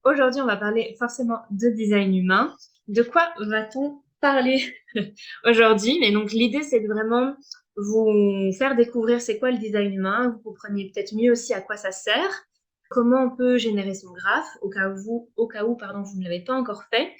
Aujourd'hui, on va parler forcément de design humain. De quoi va-t-on parler aujourd'hui? Mais donc, l'idée, c'est de vraiment vous faire découvrir c'est quoi le design humain. Vous compreniez peut-être mieux aussi à quoi ça sert, comment on peut générer son graphe au cas où, pardon, vous ne l'avez pas encore fait.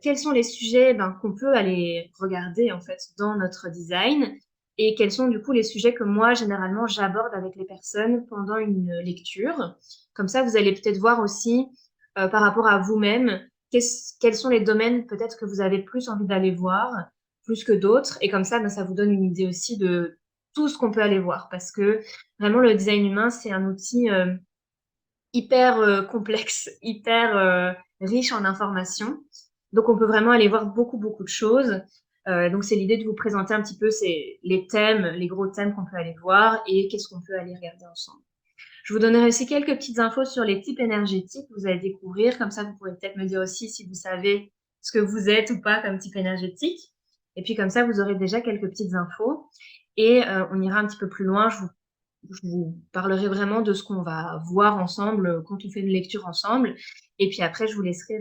Quels sont les sujets qu'on peut aller regarder en fait dans notre design et quels sont du coup les sujets que moi généralement j'aborde avec les personnes pendant une lecture. Comme ça, vous allez peut-être voir aussi par rapport à vous-même quels sont les domaines peut-être que vous avez plus envie d'aller voir plus que d'autres et comme ça, ça vous donne une idée aussi de tout ce qu'on peut aller voir parce que vraiment le design humain c'est un outil hyper complexe, hyper riche en informations. Donc, on peut vraiment aller voir beaucoup, beaucoup de choses. Donc, c'est l'idée de vous présenter un petit peu les thèmes, les gros thèmes qu'on peut aller voir et qu'est-ce qu'on peut aller regarder ensemble. Je vous donnerai aussi quelques petites infos sur les types énergétiques que vous allez découvrir. Comme ça, vous pourrez peut-être me dire aussi si vous savez ce que vous êtes ou pas comme type énergétique. Et puis, comme ça, vous aurez déjà quelques petites infos. Et on ira un petit peu plus loin. Je vous parlerai vraiment de ce qu'on va voir ensemble quand on fait une lecture ensemble. Et puis après, je vous laisserai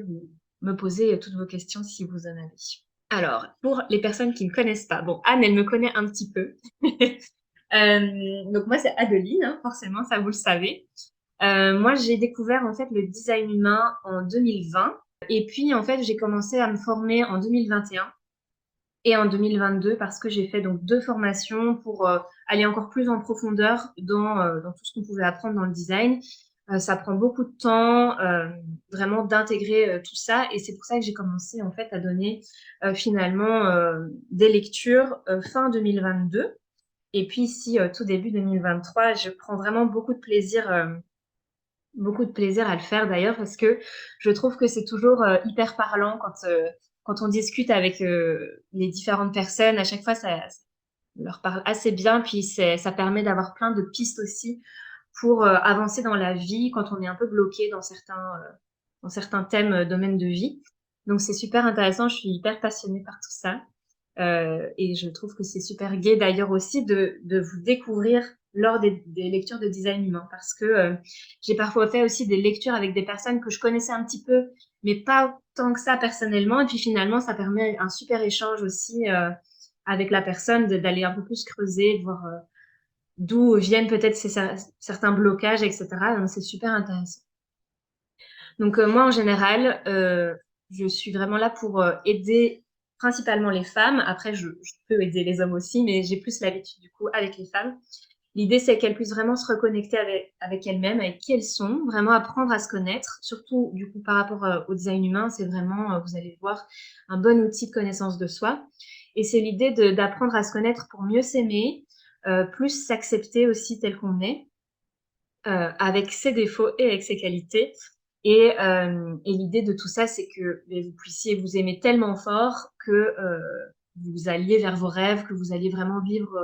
me poser toutes vos questions si vous en avez. Alors, pour les personnes qui ne me connaissent pas, bon, Anne, elle me connaît un petit peu. Donc moi, c'est Adeline, hein, forcément, ça vous le savez. Moi, j'ai découvert en fait le design humain en 2020. Et puis, en fait, j'ai commencé à me former en 2021 et en 2022 parce que j'ai fait donc deux formations pour aller encore plus en profondeur dans tout ce qu'on pouvait apprendre dans le design. Ça prend beaucoup de temps vraiment d'intégrer tout ça et c'est pour ça que j'ai commencé en fait à donner finalement des lectures fin 2022 et puis ici tout début 2023. Je prends vraiment beaucoup de plaisir à le faire d'ailleurs parce que je trouve que c'est toujours hyper parlant quand on discute avec les différentes personnes. À chaque fois, ça leur parle assez bien, puis ça permet d'avoir plein de pistes aussi pour avancer dans la vie quand on est un peu bloqué dans certains thèmes, domaines de vie. Donc c'est super intéressant, je suis hyper passionnée par tout ça. Et je trouve que c'est super gai d'ailleurs aussi de vous découvrir lors des lectures de design humain parce que j'ai parfois fait aussi des lectures avec des personnes que je connaissais un petit peu, mais pas tant que ça personnellement. Et puis finalement, ça permet un super échange aussi avec la personne, d'aller un peu plus creuser, de voir d'où viennent peut-être certains blocages, etc. Donc c'est super intéressant. Donc moi, en général, je suis vraiment là pour aider principalement les femmes. Après, je peux aider les hommes aussi, mais j'ai plus l'habitude du coup avec les femmes. L'idée, c'est qu'elles puissent vraiment se reconnecter avec elles-mêmes, avec qui elles sont, vraiment apprendre à se connaître. Surtout, du coup, par rapport au design humain, c'est vraiment, vous allez voir, un bon outil de connaissance de soi. Et c'est l'idée d'apprendre à se connaître pour mieux s'aimer, plus s'accepter aussi tel qu'on est avec ses défauts et avec ses qualités. Et l'idée de tout ça, c'est que vous puissiez vous aimer tellement fort que vous alliez vers vos rêves, que vous alliez vraiment vivre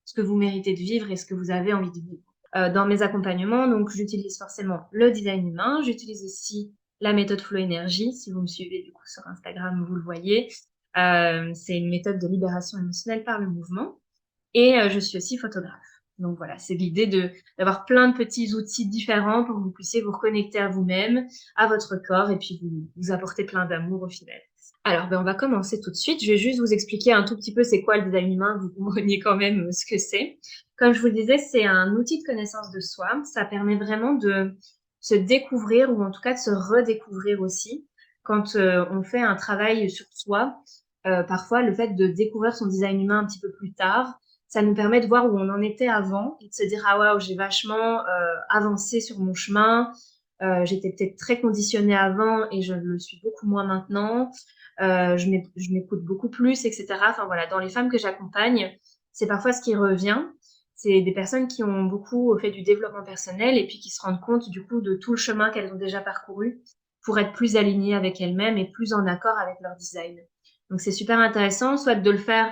ce que vous méritez de vivre et ce que vous avez envie de vivre. Dans mes accompagnements, donc j'utilise forcément le design humain, j'utilise aussi la méthode Flow Energy. Si vous me suivez du coup sur Instagram, vous le voyez. C'est une méthode de libération émotionnelle par le mouvement. Et je suis aussi photographe. Donc voilà, c'est l'idée d'avoir plein de petits outils différents pour que vous puissiez vous reconnecter à vous-même, à votre corps et puis vous apporter plein d'amour au final. Alors, on va commencer tout de suite. Je vais juste vous expliquer un tout petit peu c'est quoi le design humain, vous compreniez quand même ce que c'est. Comme je vous le disais, c'est un outil de connaissance de soi. Ça permet vraiment de se découvrir ou en tout cas de se redécouvrir aussi. Quand on fait un travail sur soi, parfois le fait de découvrir son design humain un petit peu plus tard, ça nous permet de voir où on en était avant et de se dire, ah waouh, j'ai vachement avancé sur mon chemin. J'étais peut-être très conditionnée avant et je le suis beaucoup moins maintenant. Je m'écoute beaucoup plus, etc. Enfin voilà, dans les femmes que j'accompagne, c'est parfois ce qui revient. C'est des personnes qui ont beaucoup fait du développement personnel et puis qui se rendent compte du coup de tout le chemin qu'elles ont déjà parcouru pour être plus alignées avec elles-mêmes et plus en accord avec leur design. Donc c'est super intéressant, soit de le faire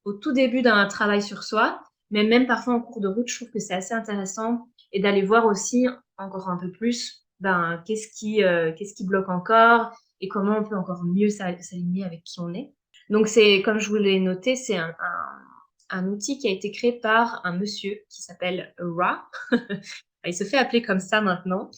au tout début d'un travail sur soi, mais même parfois en cours de route, je trouve que c'est assez intéressant et d'aller voir aussi encore un peu plus, qu'est-ce qui bloque encore et comment on peut encore mieux s'aligner avec qui on est. Donc c'est, comme je vous l'ai noté, c'est un outil qui a été créé par un monsieur qui s'appelle Ra. Il se fait appeler comme ça maintenant.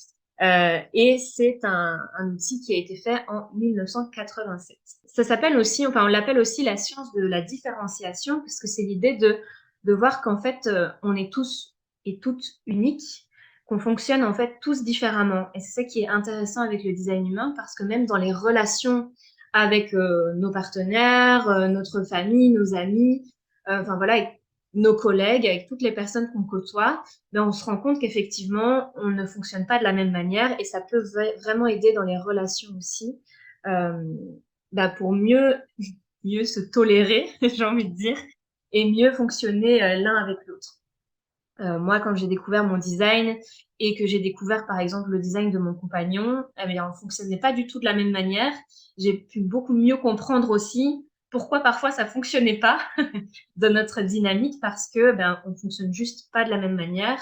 Et c'est un outil qui a été fait en 1987. Ça s'appelle aussi, enfin on l'appelle aussi la science de la différenciation, parce que c'est l'idée de voir qu'en fait on est tous et toutes uniques, qu'on fonctionne en fait tous différemment. Et c'est ça qui est intéressant avec le design humain, parce que même dans les relations avec nos partenaires, notre famille, nos amis, enfin voilà, avec nos collègues, avec toutes les personnes qu'on côtoie, ben, on se rend compte qu'effectivement, on ne fonctionne pas de la même manière et ça peut vraiment aider dans les relations aussi, euh, ben, pour mieux se tolérer, j'ai envie de dire, et mieux fonctionner l'un avec l'autre. Moi, quand j'ai découvert mon design et que j'ai découvert, par exemple, le design de mon compagnon, eh bien, on fonctionnait pas du tout de la même manière. J'ai pu beaucoup mieux comprendre aussi pourquoi parfois ça fonctionnait pas de notre dynamique parce que ben on fonctionne juste pas de la même manière.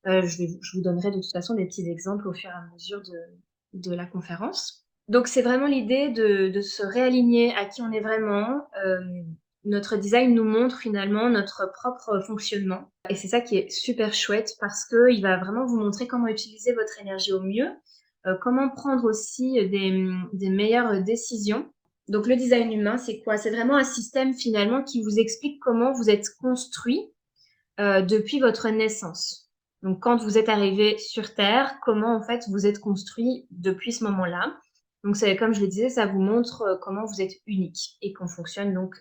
Je vous donnerai de toute façon des petits exemples au fur et à mesure de la conférence. Donc c'est vraiment l'idée de se réaligner à qui on est vraiment. Notre design nous montre finalement notre propre fonctionnement. Et c'est ça qui est super chouette parce que il va vraiment vous montrer comment utiliser votre énergie au mieux, comment prendre aussi des meilleures décisions. Donc le design humain, c'est quoi? C'est vraiment un système finalement qui vous explique comment vous êtes construit depuis votre naissance. Donc quand vous êtes arrivé sur Terre, comment en fait vous êtes construit depuis ce moment-là. Donc c'est comme je le disais, ça vous montre comment vous êtes unique et qu'on fonctionne donc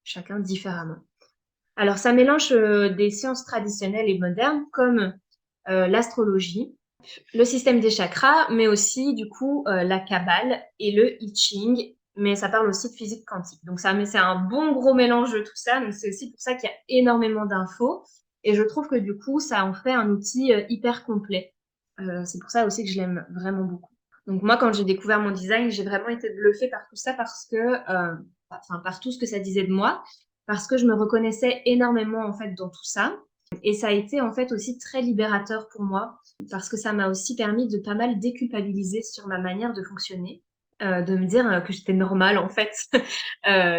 chacun différemment. Alors ça mélange des sciences traditionnelles et modernes comme l'astrologie, le système des chakras, mais aussi du coup la Kabbale et le I Ching, mais ça parle aussi de physique quantique. Donc ça, mais c'est un bon gros mélange de tout ça. Donc c'est aussi pour ça qu'il y a énormément d'infos. Et je trouve que du coup, ça en fait un outil hyper complet. C'est pour ça aussi que je l'aime vraiment beaucoup. Donc moi, quand j'ai découvert mon design, j'ai vraiment été bluffée par tout ça parce que, enfin, par tout ce que ça disait de moi, parce que je me reconnaissais énormément en fait dans tout ça. Et ça a été en fait aussi très libérateur pour moi parce que ça m'a aussi permis de pas mal déculpabiliser sur ma manière de fonctionner, de me dire que j'étais normale en fait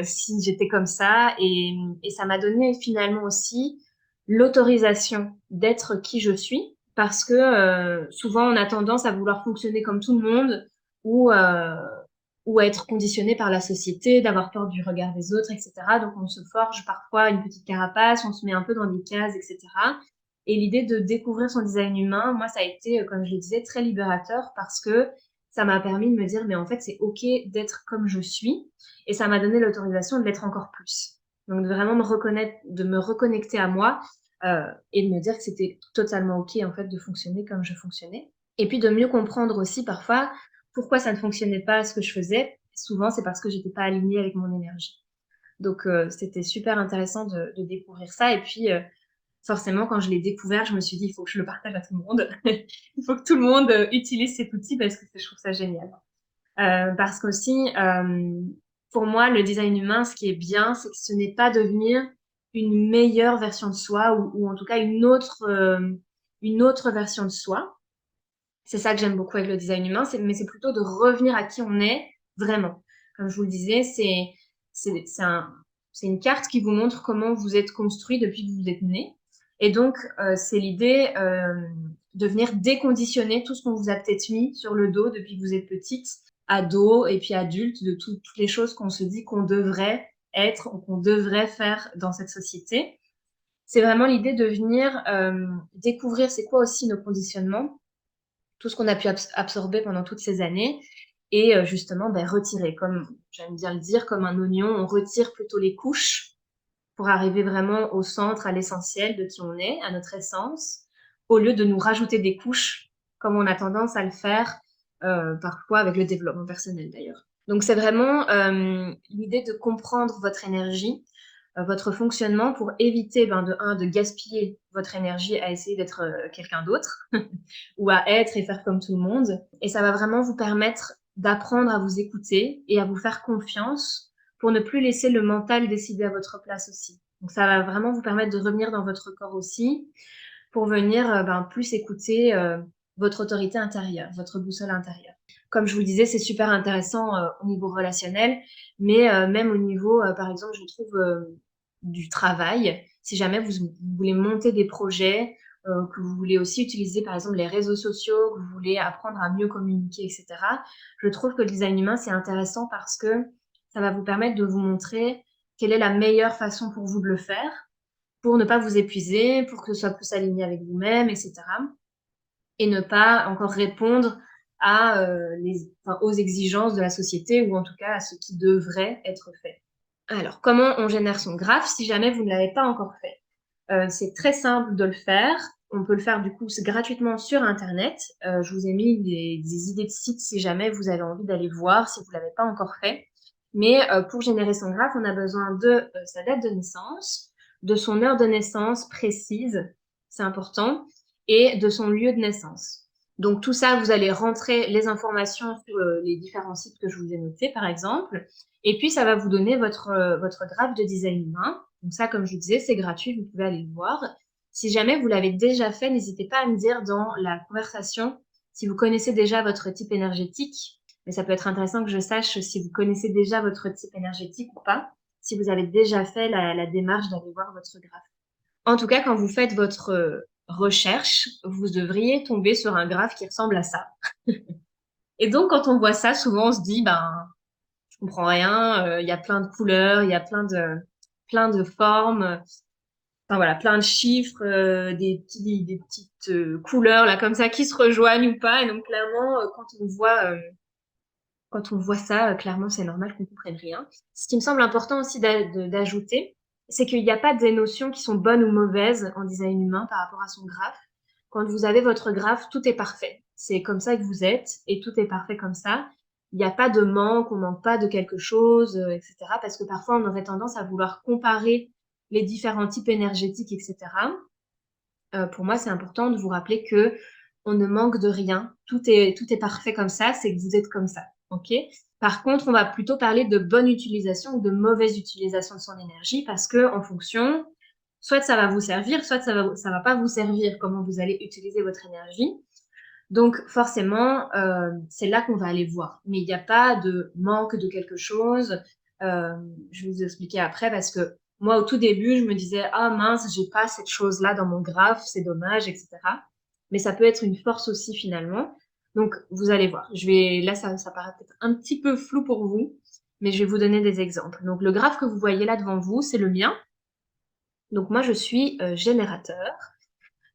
si j'étais comme ça et ça m'a donné finalement aussi l'autorisation d'être qui je suis parce que souvent on a tendance à vouloir fonctionner comme tout le monde ou euh, ou à être conditionné par la société, d'avoir peur du regard des autres, etc. Donc on se forge parfois une petite carapace, on se met un peu dans des cases, etc. Et l'idée de découvrir son design humain, moi, ça a été, comme je le disais, très libérateur parce que ça m'a permis de me dire, mais en fait, c'est OK d'être comme je suis. Et ça m'a donné l'autorisation de l'être encore plus. Donc, de vraiment me reconnaître, de me reconnecter à moi et de me dire que c'était totalement OK, en fait, de fonctionner comme je fonctionnais. Et puis, de mieux comprendre aussi parfois pourquoi ça ne fonctionnait pas ce que je faisais. Souvent, c'est parce que j'étais pas alignée avec mon énergie. Donc, c'était super intéressant de découvrir ça. Et puis, forcément, quand je l'ai découvert, je me suis dit, il faut que je le partage à tout le monde. Il faut que tout le monde utilise cet outil parce que je trouve ça génial. Parce qu'aussi, pour moi, le design humain, ce qui est bien, c'est que ce n'est pas devenir une meilleure version de soi ou en tout cas une autre version de soi. C'est ça que j'aime beaucoup avec le design humain, mais c'est plutôt de revenir à qui on est vraiment. Comme je vous le disais, c'est une carte qui vous montre comment vous êtes construit depuis que vous êtes né. Et donc, c'est l'idée de venir déconditionner tout ce qu'on vous a peut-être mis sur le dos depuis que vous êtes petite, ado et puis adulte, de toutes les choses qu'on se dit qu'on devrait être ou qu'on devrait faire dans cette société. C'est vraiment l'idée de venir découvrir c'est quoi aussi nos conditionnements, tout ce qu'on a pu absorber pendant toutes ces années et justement ben, retirer, comme j'aime bien le dire, comme un oignon, on retire plutôt les couches pour arriver vraiment au centre, à l'essentiel de qui on est, à notre essence, au lieu de nous rajouter des couches, comme on a tendance à le faire parfois avec le développement personnel d'ailleurs. Donc c'est vraiment l'idée de comprendre votre énergie, votre fonctionnement pour éviter de gaspiller votre énergie à essayer d'être quelqu'un d'autre ou à être et faire comme tout le monde. Et ça va vraiment vous permettre d'apprendre à vous écouter et à vous faire confiance pour ne plus laisser le mental décider à votre place aussi. Donc ça va vraiment vous permettre de revenir dans votre corps aussi pour venir plus écouter votre autorité intérieure, votre boussole intérieure. Comme je vous le disais, c'est super intéressant au niveau relationnel, mais même au niveau, par exemple, je trouve du travail. Si jamais vous voulez monter des projets, que vous voulez aussi utiliser par exemple les réseaux sociaux, que vous voulez apprendre à mieux communiquer, et cetera. Je trouve que le design humain, c'est intéressant parce que ça va vous permettre de vous montrer quelle est la meilleure façon pour vous de le faire, pour ne pas vous épuiser, pour que ce soit plus aligné avec vous-même, et cetera. Et ne pas encore répondre à, aux exigences de la société ou en tout cas à ce qui devrait être fait. Alors, comment on génère son graphe si jamais vous ne l'avez pas encore fait? C'est très simple de le faire. On peut le faire du coup gratuitement sur internet. Je vous ai mis des idées de sites si jamais vous avez envie d'aller voir si vous l'avez pas encore fait. Mais pour générer son graphe, on a besoin de sa date de naissance, de son heure de naissance précise, c'est important, et de son lieu de naissance. Donc tout ça, vous allez rentrer les informations sur les différents sites que je vous ai notés, par exemple, et puis ça va vous donner votre graphe de design humain. Donc ça, comme je vous disais, c'est gratuit, vous pouvez aller le voir. Si jamais vous l'avez déjà fait, n'hésitez pas à me dire dans la conversation si vous connaissez déjà votre type énergétique. Mais ça peut être intéressant que je sache si vous connaissez déjà votre type énergétique ou pas, si vous avez déjà fait la démarche d'aller voir votre graphe. En tout cas, quand vous faites votre recherche, vous devriez tomber sur un graphe qui ressemble à ça. Et donc, quand on voit ça, souvent on se dit, ben, je comprends rien, il y a plein de couleurs, il y a plein de formes, enfin voilà, plein de chiffres, des petites couleurs là comme ça qui se rejoignent ou pas. Et donc clairement, quand on voit ça, clairement c'est normal qu'on comprenne rien. Ce qui me semble important aussi d'ajouter, c'est qu'il n'y a pas des notions qui sont bonnes ou mauvaises en design humain par rapport à son graphe. Quand vous avez votre graphe, tout est parfait. C'est comme ça que vous êtes et tout est parfait comme ça. Il n'y a pas de manque, on manque pas de quelque chose, etc. Parce que parfois, on aurait tendance à vouloir comparer les différents types énergétiques, etc. Pour moi, c'est important de vous rappeler que on ne manque de rien. Tout est parfait comme ça, c'est que vous êtes comme ça. Ok? Par contre, on va plutôt parler de bonne utilisation ou de mauvaise utilisation de son énergie parce que en fonction, soit ça va vous servir, soit ça va pas vous servir, comment vous allez utiliser votre énergie. Donc forcément, c'est là qu'on va aller voir. Mais il n'y a pas de manque de quelque chose. Je vais vous expliquer après parce que moi, au tout début, je me disais, ah mince, j'ai pas cette chose-là dans mon graphe, c'est dommage, etc. Mais ça peut être une force aussi finalement. Donc vous allez voir. Là, ça paraît peut-être un petit peu flou pour vous, mais je vais vous donner des exemples. Donc le graphe que vous voyez là devant vous, c'est le mien. Donc moi, je suis générateur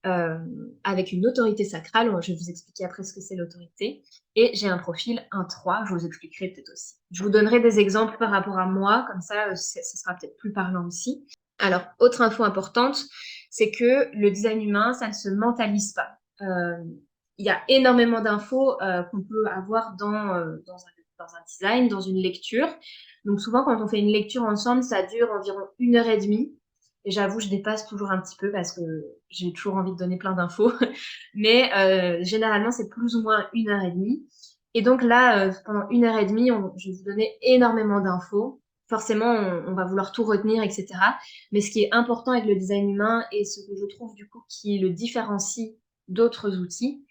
euh, avec une autorité sacrale. Je vais vous expliquer après ce que c'est l'autorité. Et j'ai un profil 1-3, je vous expliquerai peut-être aussi. Je vous donnerai des exemples par rapport à moi, comme ça, ce sera peut-être plus parlant aussi. Alors, autre info importante, c'est que le design humain, ça ne se mentalise pas. Il y a énormément d'infos qu'on peut avoir dans un design, dans une lecture. Donc souvent, quand on fait une lecture ensemble, ça dure environ 1 heure et demie. Et j'avoue, je dépasse toujours un petit peu parce que j'ai toujours envie de donner plein d'infos. Mais généralement, c'est plus ou moins 1 heure et demie. Et donc là, pendant 1 heure et demie, je vais vous donner énormément d'infos. Forcément, on va vouloir tout retenir, etc. Mais ce qui est important avec le design humain et ce que je trouve du coup qui le différencie d'autres outils,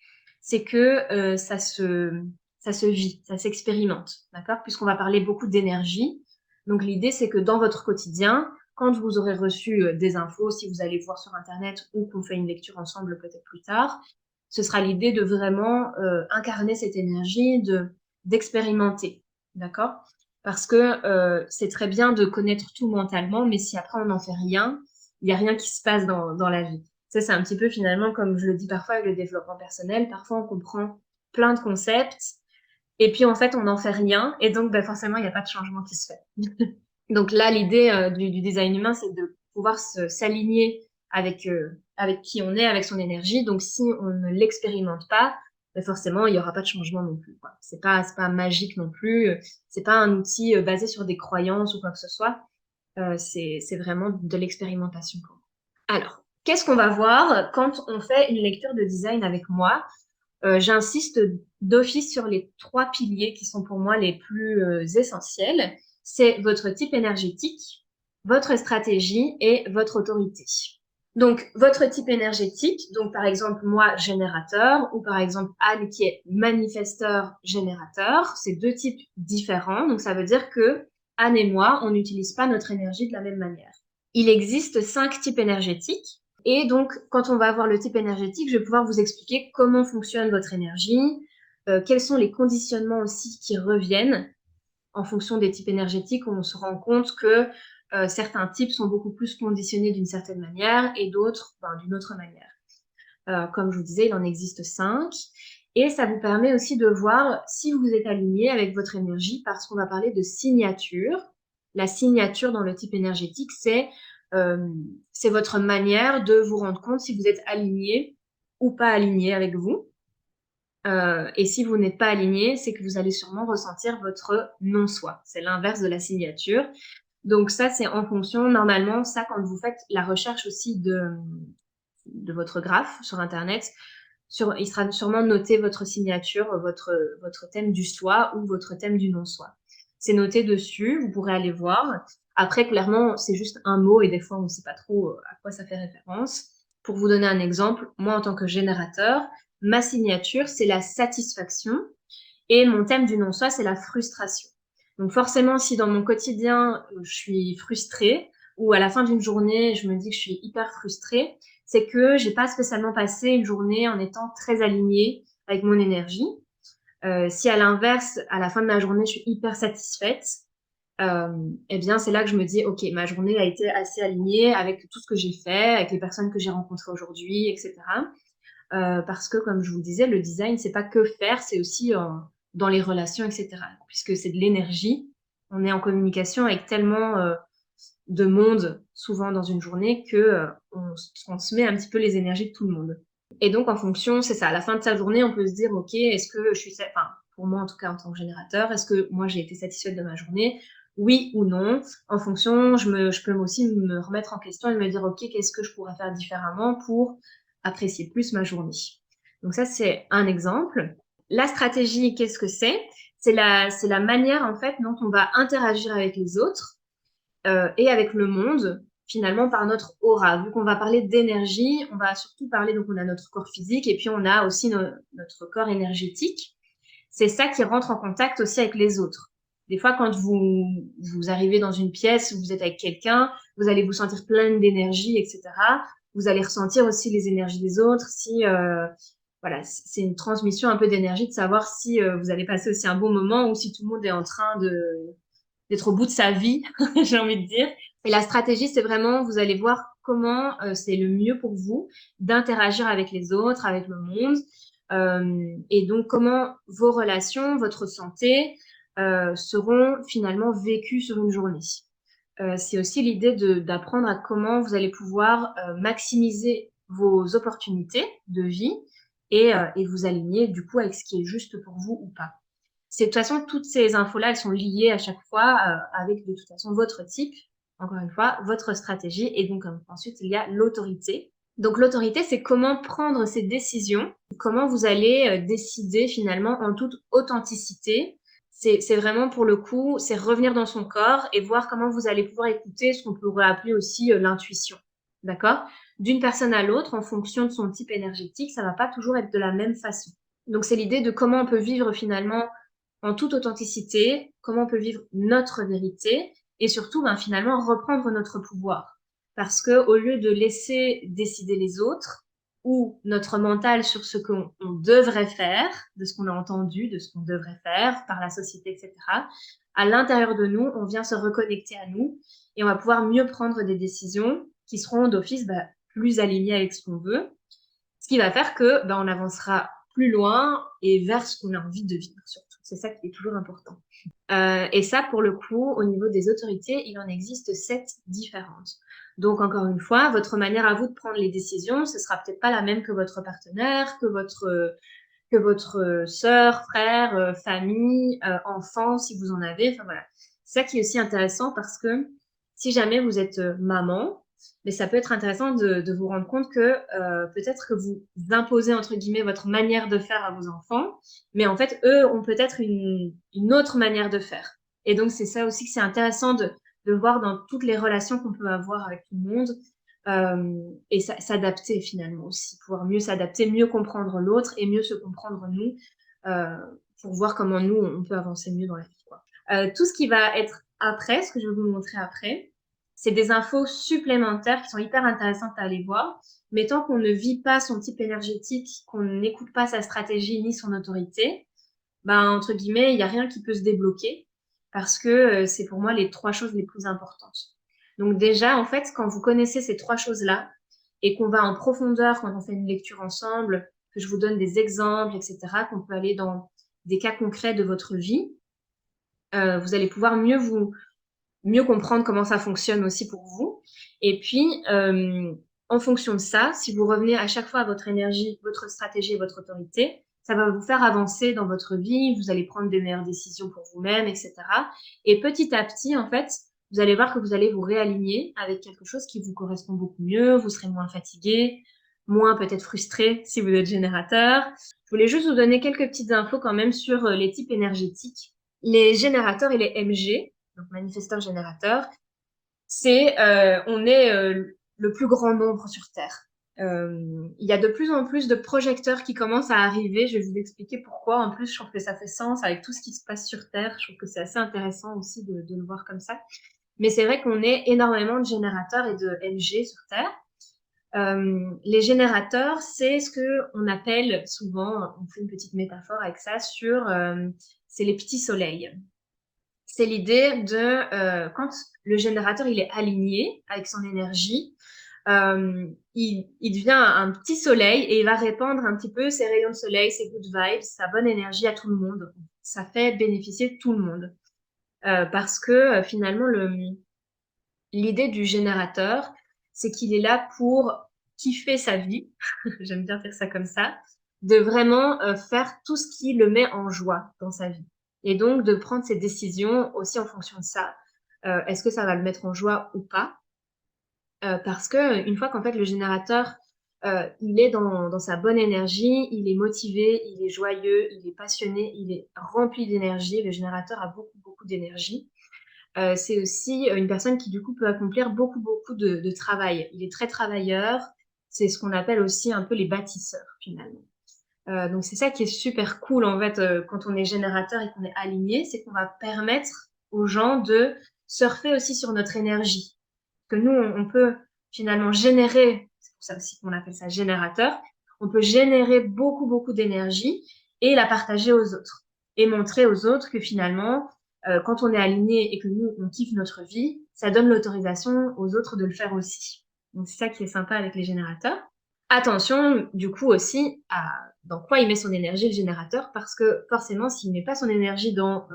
c'est que ça se vit, ça s'expérimente, d'accord? Puisqu'on va parler beaucoup d'énergie. Donc l'idée, c'est que dans votre quotidien, quand vous aurez reçu des infos, si vous allez voir sur Internet ou qu'on fait une lecture ensemble peut-être plus tard, ce sera l'idée de vraiment incarner cette énergie, d'expérimenter, d'accord? Parce que c'est très bien de connaître tout mentalement, mais si après on n'en fait rien, il n'y a rien qui se passe dans la vie. Ça, c'est un petit peu finalement, comme je le dis parfois avec le développement personnel, parfois on comprend plein de concepts, et puis en fait on n'en fait rien, et donc ben, forcément il n'y a pas de changement qui se fait. Donc là, l'idée du design humain, c'est de pouvoir s'aligner avec qui on est, avec son énergie. Donc si on ne l'expérimente pas, ben forcément, il n'y aura pas de changement non plus, quoi. C'est pas magique non plus. C'est pas un outil basé sur des croyances ou quoi que ce soit. C'est vraiment de l'expérimentation pour moi. Alors, qu'est-ce qu'on va voir quand on fait une lecture de design avec moi? J'insiste d'office sur les 3 piliers qui sont pour moi les plus essentiels. C'est votre type énergétique, votre stratégie et votre autorité. Donc, votre type énergétique, donc par exemple moi générateur ou par exemple Anne qui est manifesteur générateur, c'est 2 types différents. Donc ça veut dire que Anne et moi, on n'utilise pas notre énergie de la même manière. Il existe 5 types énergétiques. Et donc, quand on va avoir le type énergétique, je vais pouvoir vous expliquer comment fonctionne votre énergie, quels sont les conditionnements aussi qui reviennent en fonction des types énergétiques. On se rend compte que certains types sont beaucoup plus conditionnés d'une certaine manière et d'autres d'une autre manière. Comme je vous disais, il en existe 5. Et ça vous permet aussi de voir si vous êtes aligné avec votre énergie, parce qu'on va parler de signature. La signature dans le type énergétique, c'est votre manière de vous rendre compte si vous êtes aligné ou pas aligné avec vous. Et si vous n'êtes pas aligné, c'est que vous allez sûrement ressentir votre non-soi. C'est l'inverse de la signature. Donc ça, c'est en fonction, normalement, ça, quand vous faites la recherche aussi de votre graphe sur Internet, il sera sûrement noté votre signature, votre thème du soi ou votre thème du non-soi. C'est noté dessus, vous pourrez aller voir. Après, clairement, c'est juste un mot et des fois, on ne sait pas trop à quoi ça fait référence. Pour vous donner un exemple, moi, en tant que générateur, ma signature, c'est la satisfaction et mon thème du non-soi, c'est la frustration. Donc forcément, si dans mon quotidien, je suis frustrée ou à la fin d'une journée, je me dis que je suis hyper frustrée, c'est que j'ai pas spécialement passé une journée en étant très alignée avec mon énergie. Si à l'inverse, à la fin de ma journée, je suis hyper satisfaite, eh bien, c'est là que je me dis, OK, ma journée a été assez alignée avec tout ce que j'ai fait, avec les personnes que j'ai rencontrées aujourd'hui, etc. Parce que, comme je vous disais, le design, c'est pas que faire, c'est aussi dans les relations, etc. Puisque c'est de l'énergie. On est en communication avec tellement de monde, souvent dans une journée, que on se transmet un petit peu les énergies de tout le monde. Et donc, en fonction, c'est ça, à la fin de sa journée, on peut se dire, OK, est-ce que je suis, enfin, pour moi en tout cas en tant que générateur, est-ce que moi j'ai été satisfaite de ma journée? Oui ou non. En fonction, je peux aussi me remettre en question et me dire, OK, qu'est-ce que je pourrais faire différemment pour apprécier plus ma journée? Donc ça, c'est un exemple. La stratégie, qu'est-ce que c'est? C'est la manière, en fait, dont on va interagir avec les autres et avec le monde, finalement, par notre aura. Vu qu'on va parler d'énergie, on va surtout parler, donc on a notre corps physique et puis on a aussi notre corps énergétique. C'est ça qui rentre en contact aussi avec les autres. Des fois, quand vous arrivez dans une pièce où vous êtes avec quelqu'un, vous allez vous sentir plein d'énergie, etc. Vous allez ressentir aussi les énergies des autres. Si voilà, c'est une transmission un peu d'énergie de savoir si vous allez passer aussi un bon moment ou si tout le monde est en train d'être au bout de sa vie, j'ai envie de dire. Et la stratégie, c'est vraiment, vous allez voir comment c'est le mieux pour vous d'interagir avec les autres, avec le monde, et donc comment vos relations, votre santé seront finalement vécues sur une journée. C'est aussi l'idée d'apprendre à comment vous allez pouvoir maximiser vos opportunités de vie et vous aligner du coup avec ce qui est juste pour vous ou pas. De toute façon, toutes ces infos-là, elles sont liées à chaque fois avec de toute façon votre type, encore une fois, votre stratégie. Et donc ensuite, il y a l'autorité. Donc l'autorité, c'est comment prendre ces décisions, comment vous allez décider finalement en toute authenticité. C'est vraiment pour le coup, c'est revenir dans son corps et voir comment vous allez pouvoir écouter ce qu'on pourrait appeler aussi l'intuition. D'accord? D'une personne à l'autre, en fonction de son type énergétique, ça va pas toujours être de la même façon. Donc c'est l'idée de comment on peut vivre finalement en toute authenticité, comment on peut vivre notre vérité et surtout finalement reprendre notre pouvoir. Parce que au lieu de laisser décider les autres ou notre mental sur ce qu'on devrait faire, de ce qu'on a entendu, de ce qu'on devrait faire par la société, etc., à l'intérieur de nous, on vient se reconnecter à nous et on va pouvoir mieux prendre des décisions qui seront d'office plus alignées avec ce qu'on veut, ce qui va faire que on avancera plus loin et vers ce qu'on a envie de vivre surtout. C'est ça qui est toujours important. Et ça, pour le coup, au niveau des autorités, il en existe 7 différentes. Donc, encore une fois, votre manière à vous de prendre les décisions, ce sera peut-être pas la même que votre partenaire, que votre sœur, frère, famille, enfant, si vous en avez. Enfin voilà. C'est ça qui est aussi intéressant parce que si jamais vous êtes maman, mais ça peut être intéressant de vous rendre compte que peut-être que vous imposez entre guillemets votre manière de faire à vos enfants, mais en fait eux ont peut-être une autre manière de faire. Et donc c'est ça aussi que c'est intéressant de voir dans toutes les relations qu'on peut avoir avec tout le monde et s'adapter finalement aussi, pouvoir mieux s'adapter, mieux comprendre l'autre et mieux se comprendre nous pour voir comment nous on peut avancer mieux dans la vie, quoi. Tout ce qui va être après, ce que je vais vous montrer après, c'est des infos supplémentaires qui sont hyper intéressantes à aller voir. Mais tant qu'on ne vit pas son type énergétique, qu'on n'écoute pas sa stratégie ni son autorité, ben, entre guillemets, il n'y a rien qui peut se débloquer parce que c'est pour moi les 3 choses les plus importantes. Donc déjà, en fait, quand vous connaissez ces 3 choses-là et qu'on va en profondeur quand on fait une lecture ensemble, que je vous donne des exemples, etc., qu'on peut aller dans des cas concrets de votre vie, vous allez pouvoir mieux comprendre comment ça fonctionne aussi pour vous. Et puis, en fonction de ça, si vous revenez à chaque fois à votre énergie, votre stratégie et votre autorité, ça va vous faire avancer dans votre vie, vous allez prendre des meilleures décisions pour vous-même, etc. Et petit à petit, en fait, vous allez voir que vous allez vous réaligner avec quelque chose qui vous correspond beaucoup mieux, vous serez moins fatigué, moins peut-être frustré si vous êtes générateur. Je voulais juste vous donner quelques petites infos quand même sur les types énergétiques. Les générateurs et les MG, donc manifesteur générateur, on est le plus grand nombre sur Terre. Il y a de plus en plus de projecteurs qui commencent à arriver. Je vais vous expliquer pourquoi. En plus, je trouve que ça fait sens avec tout ce qui se passe sur Terre. Je trouve que c'est assez intéressant aussi de le voir comme ça. Mais c'est vrai qu'on est énormément de générateurs et de MG sur Terre. Les générateurs, c'est ce que on appelle souvent, on fait une petite métaphore avec ça, c'est les petits soleils. C'est l'idée de quand le générateur il est aligné avec son énergie, il devient un petit soleil et il va répandre un petit peu ses rayons de soleil, ses good vibes, sa bonne énergie à tout le monde. Ça fait bénéficier tout le monde. Parce que finalement, l'idée du générateur, c'est qu'il est là pour kiffer sa vie, j'aime bien faire ça comme ça, de vraiment faire tout ce qui le met en joie dans sa vie. Et donc de prendre ses décisions aussi en fonction de ça. Est-ce que ça va le mettre en joie ou pas? Parce que une fois qu'en fait le générateur, il est dans sa bonne énergie, il est motivé, il est joyeux, il est passionné, il est rempli d'énergie. Le générateur a beaucoup, beaucoup d'énergie. C'est aussi une personne qui du coup peut accomplir beaucoup, beaucoup de travail. Il est très travailleur. C'est ce qu'on appelle aussi un peu les bâtisseurs finalement. Donc c'est ça qui est super cool en fait quand on est générateur et qu'on est aligné, c'est qu'on va permettre aux gens de surfer aussi sur notre énergie. Que nous, on peut finalement générer, c'est pour ça aussi qu'on appelle ça générateur, on peut générer beaucoup, beaucoup d'énergie et la partager aux autres. Et montrer aux autres que finalement, quand on est aligné et que nous, on kiffe notre vie, ça donne l'autorisation aux autres de le faire aussi. Donc c'est ça qui est sympa avec les générateurs. Attention, du coup, aussi à dans quoi il met son énergie, le générateur, parce que forcément, s'il met pas son énergie dans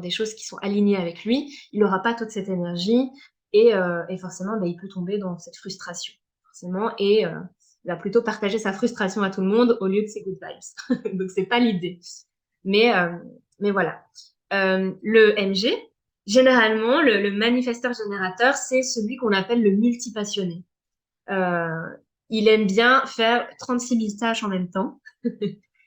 des choses qui sont alignées avec lui, il n'aura pas toute cette énergie et forcément, bah, il peut tomber dans cette frustration, forcément, et il va plutôt partager sa frustration à tout le monde au lieu de ses good vibes. Donc, c'est pas l'idée. Mais, euh, mais voilà. Le MG, généralement, le manifesteur générateur, c'est celui qu'on appelle le multipassionné. Euh, il aime bien faire 36 000 tâches en même temps.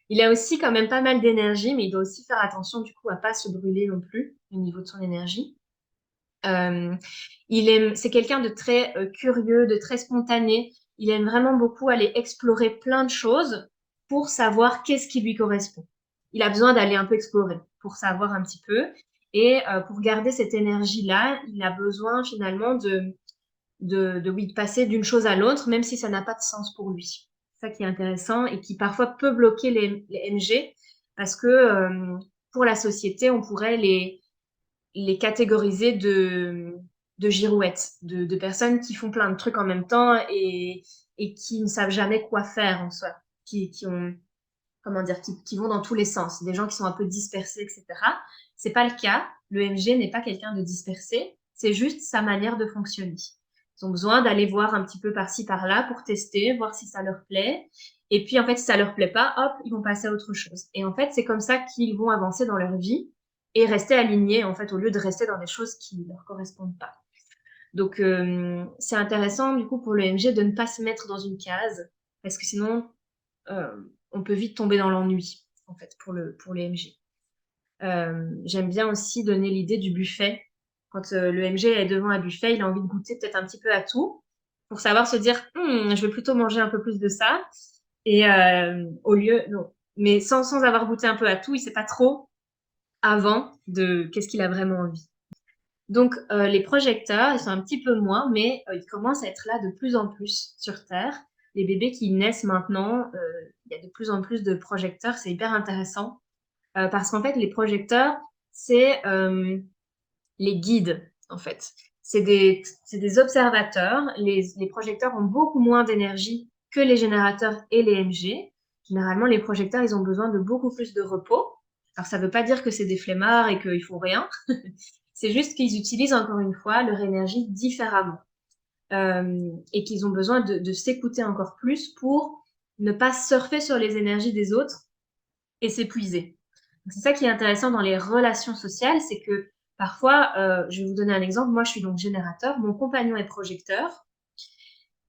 Il a aussi quand même pas mal d'énergie, mais il doit aussi faire attention du coup à pas se brûler non plus au niveau de son énergie. Euh, c'est quelqu'un de très curieux, de très spontané. Il aime vraiment beaucoup aller explorer plein de choses pour savoir qu'est-ce qui lui correspond. Il a besoin d'aller un peu explorer pour savoir un petit peu. Et pour garder cette énergie-là, il a besoin finalement oui, de passer d'une chose à l'autre, même si ça n'a pas de sens pour lui. C'est ça qui est intéressant et qui parfois peut bloquer les MG parce que pour la société, on pourrait les catégoriser de girouettes, de personnes qui font plein de trucs en même temps et qui ne savent jamais quoi faire en soi, qui ont, comment dire, qui vont dans tous les sens, des gens qui sont un peu dispersés, etc. C'est pas le cas. Le MG n'est pas quelqu'un de dispersé, c'est juste sa manière de fonctionner. Ils ont besoin d'aller voir un petit peu par-ci, par-là pour tester, voir si ça leur plaît. Et puis, en fait, si ça leur plaît pas, hop, ils vont passer à autre chose. Et en fait, c'est comme ça qu'ils vont avancer dans leur vie et rester alignés, en fait, au lieu de rester dans des choses qui ne leur correspondent pas. Donc, c'est intéressant, du coup, pour le MG de ne pas se mettre dans une case, parce que sinon, euh, on peut vite tomber dans l'ennui, en fait, pour les MG. J'aime bien aussi donner l'idée du buffet. Quand le MG est devant un buffet, il a envie de goûter peut-être un petit peu à tout pour savoir se dire, je vais plutôt manger un peu plus de ça. Et au lieu, non. Mais sans avoir goûté un peu à tout, il sait pas trop avant de qu'est-ce qu'il a vraiment envie. Donc, les projecteurs, ils sont un petit peu moins, mais ils commencent à être là de plus en plus sur Terre. Les bébés qui naissent maintenant, il y a de plus en plus de projecteurs, c'est hyper intéressant. Parce qu'en fait, les projecteurs, c'est les guides, en fait. C'est des observateurs. Les projecteurs ont beaucoup moins d'énergie que les générateurs et les MG. Généralement, les projecteurs, ils ont besoin de beaucoup plus de repos. Alors, ça ne veut pas dire que c'est des flemmards et qu'ils font rien. C'est juste qu'ils utilisent encore une fois leur énergie différemment. Et qu'ils ont besoin de s'écouter encore plus pour ne pas surfer sur les énergies des autres et s'épuiser. C'est ça qui est intéressant dans les relations sociales, c'est que parfois, je vais vous donner un exemple, moi je suis donc générateur, mon compagnon est projecteur,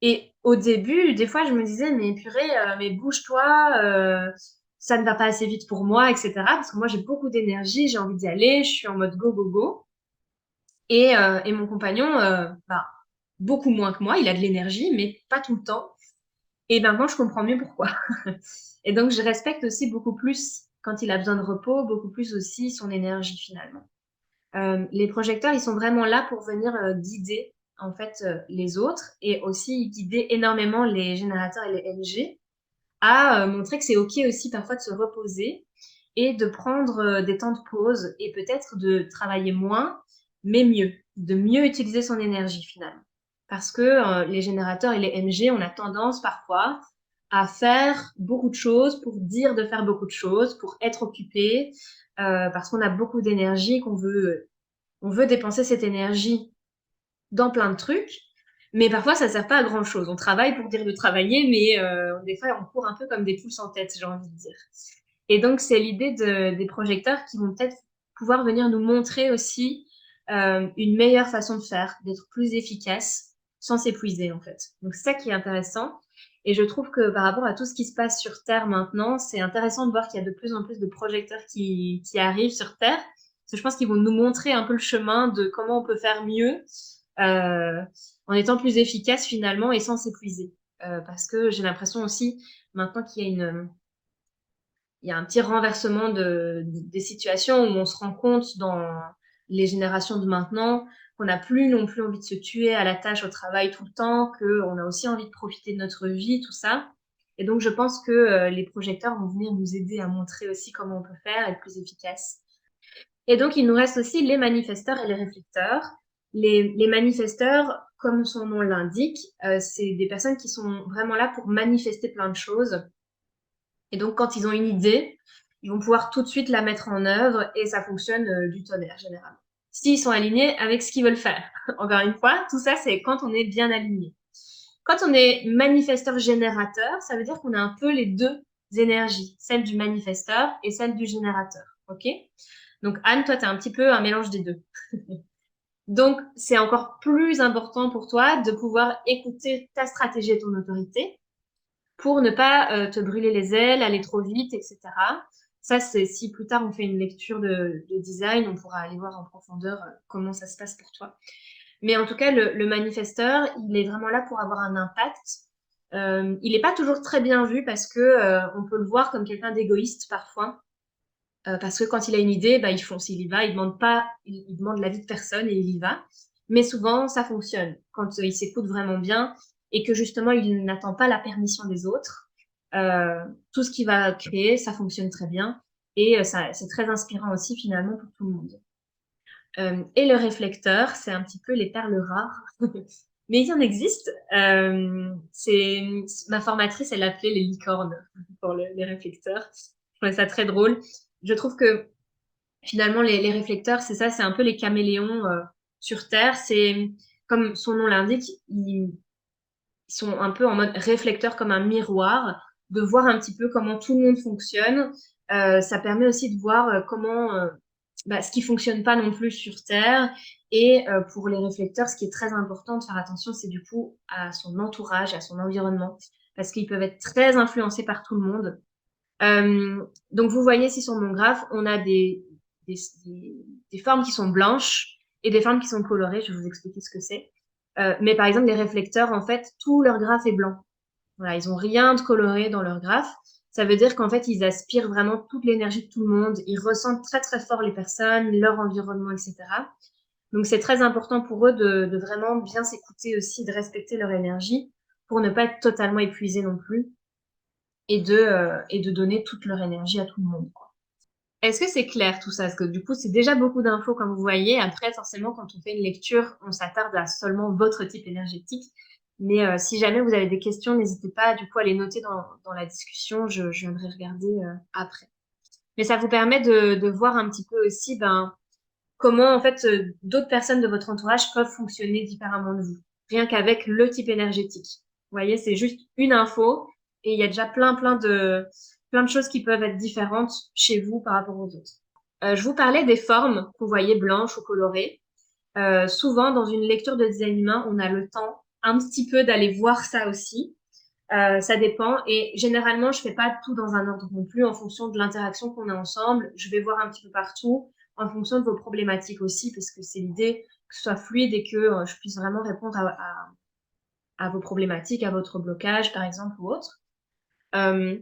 et au début, des fois je me disais, mais purée, mais bouge-toi, ça ne va pas assez vite pour moi, etc. Parce que moi j'ai beaucoup d'énergie, j'ai envie d'y aller, je suis en mode go, go, go. Et mon compagnon, bah, beaucoup moins que moi, il a de l'énergie, mais pas tout le temps. Et maintenant, je comprends mieux pourquoi. Et donc, je respecte aussi beaucoup plus quand il a besoin de repos, beaucoup plus aussi son énergie finalement. Les projecteurs, ils sont vraiment là pour venir guider en fait les autres et aussi guider énormément les générateurs et les LG à montrer que c'est ok aussi parfois de se reposer et de prendre des temps de pause et peut-être de travailler moins, mais mieux, de mieux utiliser son énergie finalement. Parce que les générateurs et les MG, on a tendance parfois à faire beaucoup de choses pour dire de faire beaucoup de choses, pour être occupé, parce qu'on a beaucoup d'énergie, on veut dépenser cette énergie dans plein de trucs, mais parfois ça sert pas à grand chose. On travaille pour dire de travailler, mais des fois on court un peu comme des poules sans tête, j'ai envie de dire. Et donc c'est l'idée des projecteurs qui vont peut-être pouvoir venir nous montrer aussi une meilleure façon de faire, d'être plus efficace sans s'épuiser en fait. Donc c'est ça qui est intéressant. Et je trouve que par rapport à tout ce qui se passe sur Terre maintenant, c'est intéressant de voir qu'il y a de plus en plus de projecteurs qui arrivent sur Terre. Parce que je pense qu'ils vont nous montrer un peu le chemin de comment on peut faire mieux euh, en étant plus efficace finalement et sans s'épuiser. Parce que j'ai l'impression aussi maintenant il y a un petit renversement des situations où on se rend compte dans les générations de maintenant qu'on n'a plus non plus envie de se tuer à la tâche au travail tout le temps, qu'on a aussi envie de profiter de notre vie, tout ça. Et donc je pense que les projecteurs vont venir nous aider à montrer aussi comment on peut faire, être plus efficace. Et donc, il nous reste aussi les manifesteurs et les réflecteurs. Les manifesteurs, comme son nom l'indique, c'est des personnes qui sont vraiment là pour manifester plein de choses. Et donc, quand ils ont une idée, ils vont pouvoir tout de suite la mettre en œuvre et ça fonctionne du tonnerre, généralement. S'ils sont alignés avec ce qu'ils veulent faire. Encore une fois, tout ça, c'est quand on est bien aligné. Quand on est manifesteur générateur, ça veut dire qu'on a un peu les deux énergies, celle du manifesteur et celle du générateur. OK? Donc Anne, toi, tu as un petit peu un mélange des deux. Donc, c'est encore plus important pour toi de pouvoir écouter ta stratégie et ton autorité pour ne pas te brûler les ailes, aller trop vite, etc. Ça, c'est si plus tard on fait une lecture de design, on pourra aller voir en profondeur comment ça se passe pour toi. Mais en tout cas, le manifesteur, il est vraiment là pour avoir un impact. Il n'est pas toujours très bien vu parce que on peut le voir comme quelqu'un d'égoïste parfois. Parce que quand il a une idée, bah, il fonce, il y va, il demande pas, il demande l'avis de personne et il y va. Mais souvent, ça fonctionne quand il s'écoute vraiment bien et que justement, il n'attend pas la permission des autres. Tout ce qu'il va créer, ça fonctionne très bien et ça, c'est très inspirant aussi finalement pour tout le monde. Et le réflecteur, c'est un petit peu les perles rares. Mais il y en existe. Ma formatrice, elle appelait les licornes pour les réflecteurs. Je trouvais ça très drôle. Je trouve que finalement, les réflecteurs, c'est ça, c'est un peu les caméléons sur Terre. C'est, comme son nom l'indique, ils sont un peu en mode réflecteur, comme un miroir, de voir un petit peu comment tout le monde fonctionne. Ça permet aussi de voir comment ce qui fonctionne pas non plus sur Terre. Et pour les réflecteurs, ce qui est très important de faire attention, c'est du coup à son entourage, à son environnement, parce qu'ils peuvent être très influencés par tout le monde. Donc vous voyez ici sur mon graphe, on a des, des, des formes qui sont blanches et des formes qui sont colorées. Je vais vous expliquer ce que c'est. Mais par exemple, les réflecteurs, en fait, tout leur graphe est blanc. Voilà, ils ont rien de coloré dans leur graphe. Ça veut dire qu'en fait, ils aspirent vraiment toute l'énergie de tout le monde. Ils ressentent très très fort les personnes, leur environnement, etc. Donc, c'est très important pour eux de vraiment bien s'écouter aussi, de respecter leur énergie pour ne pas être totalement épuisés non plus et de donner toute leur énergie à tout le monde, quoi. Est-ce que c'est clair tout ça? Parce que du coup, c'est déjà beaucoup d'infos comme vous voyez. Après, forcément, quand on fait une lecture, on s'attarde à seulement votre type énergétique. Mais si jamais vous avez des questions, n'hésitez pas du coup à les noter dans la discussion. Je viendrai regarder après. Mais ça vous permet de voir un petit peu aussi comment en fait d'autres personnes de votre entourage peuvent fonctionner différemment de vous, rien qu'avec le type énergétique. Vous voyez, c'est juste une info et il y a déjà plein de choses qui peuvent être différentes chez vous par rapport aux autres. Je vous parlais des formes que vous voyez blanches ou colorées. Souvent, dans une lecture de design humain, on a le temps un petit peu d'aller voir ça aussi. Ça dépend et généralement, je fais pas tout dans un ordre non plus en fonction de l'interaction qu'on a ensemble. Je vais voir un petit peu partout en fonction de vos problématiques aussi parce que c'est l'idée que ce soit fluide et que je puisse vraiment répondre à vos problématiques, à votre blocage par exemple ou autre. Euh,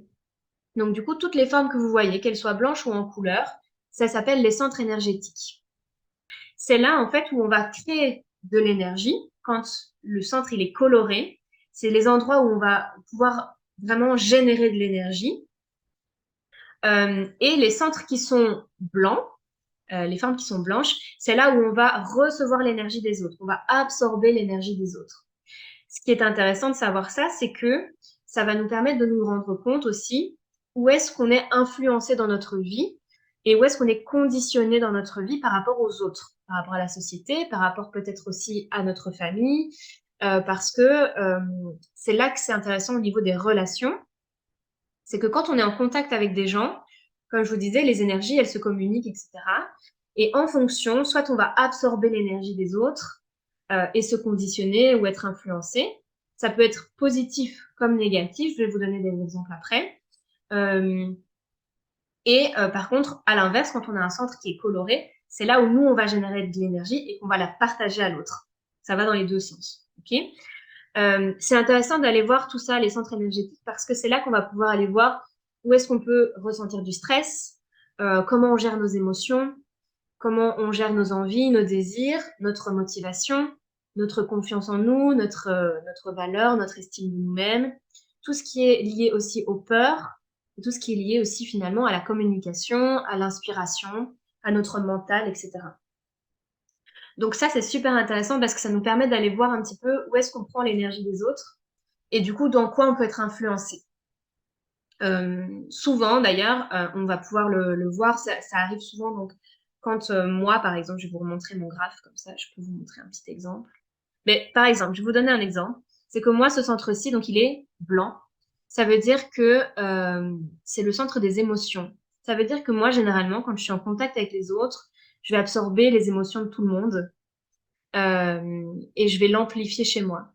donc du coup, toutes les formes que vous voyez, qu'elles soient blanches ou en couleur, ça s'appelle les centres énergétiques. C'est là en fait où on va créer de l'énergie quand le centre il est coloré. C'est les endroits où on va pouvoir vraiment générer de l'énergie. Et les centres qui sont blancs, les formes qui sont blanches, c'est là où on va recevoir l'énergie des autres. On va absorber l'énergie des autres. Ce qui est intéressant de savoir ça, c'est que ça va nous permettre de nous rendre compte aussi où est-ce qu'on est influencé dans notre vie et où est-ce qu'on est conditionné dans notre vie par rapport aux autres, par rapport à la société, par rapport peut-être aussi à notre famille, parce que c'est là que c'est intéressant au niveau des relations. C'est que quand on est en contact avec des gens, comme je vous disais, les énergies, elles se communiquent, etc. Et en fonction, soit on va absorber l'énergie des autres et se conditionner ou être influencé. Ça peut être positif comme négatif. Je vais vous donner des exemples après. Euh, par contre, à l'inverse, quand on a un centre qui est coloré, c'est là où nous, on va générer de l'énergie et qu'on va la partager à l'autre. Ça va dans les deux sens. OK? C'est intéressant d'aller voir tout ça, les centres énergétiques, parce que c'est là qu'on va pouvoir aller voir où est-ce qu'on peut ressentir du stress, comment on gère nos émotions, comment on gère nos envies, nos désirs, notre motivation, notre confiance en nous, notre valeur, notre estime de nous-mêmes, tout ce qui est lié aussi aux peurs, et tout ce qui est lié aussi finalement à la communication, à l'inspiration, à notre mental, etc. Donc ça, c'est super intéressant parce que ça nous permet d'aller voir un petit peu où est-ce qu'on prend l'énergie des autres et du coup, dans quoi on peut être influencé. Souvent, d'ailleurs, on va pouvoir le voir, ça arrive souvent. Donc, quand moi, par exemple, je vais vous remontrer mon graphe, comme ça, je peux vous montrer un petit exemple. Mais par exemple, je vais vous donner un exemple. C'est que moi, ce centre-ci, donc il est blanc. Ça veut dire que c'est le centre des émotions. Ça veut dire que moi, généralement, quand je suis en contact avec les autres, je vais absorber les émotions de tout le monde et je vais l'amplifier chez moi.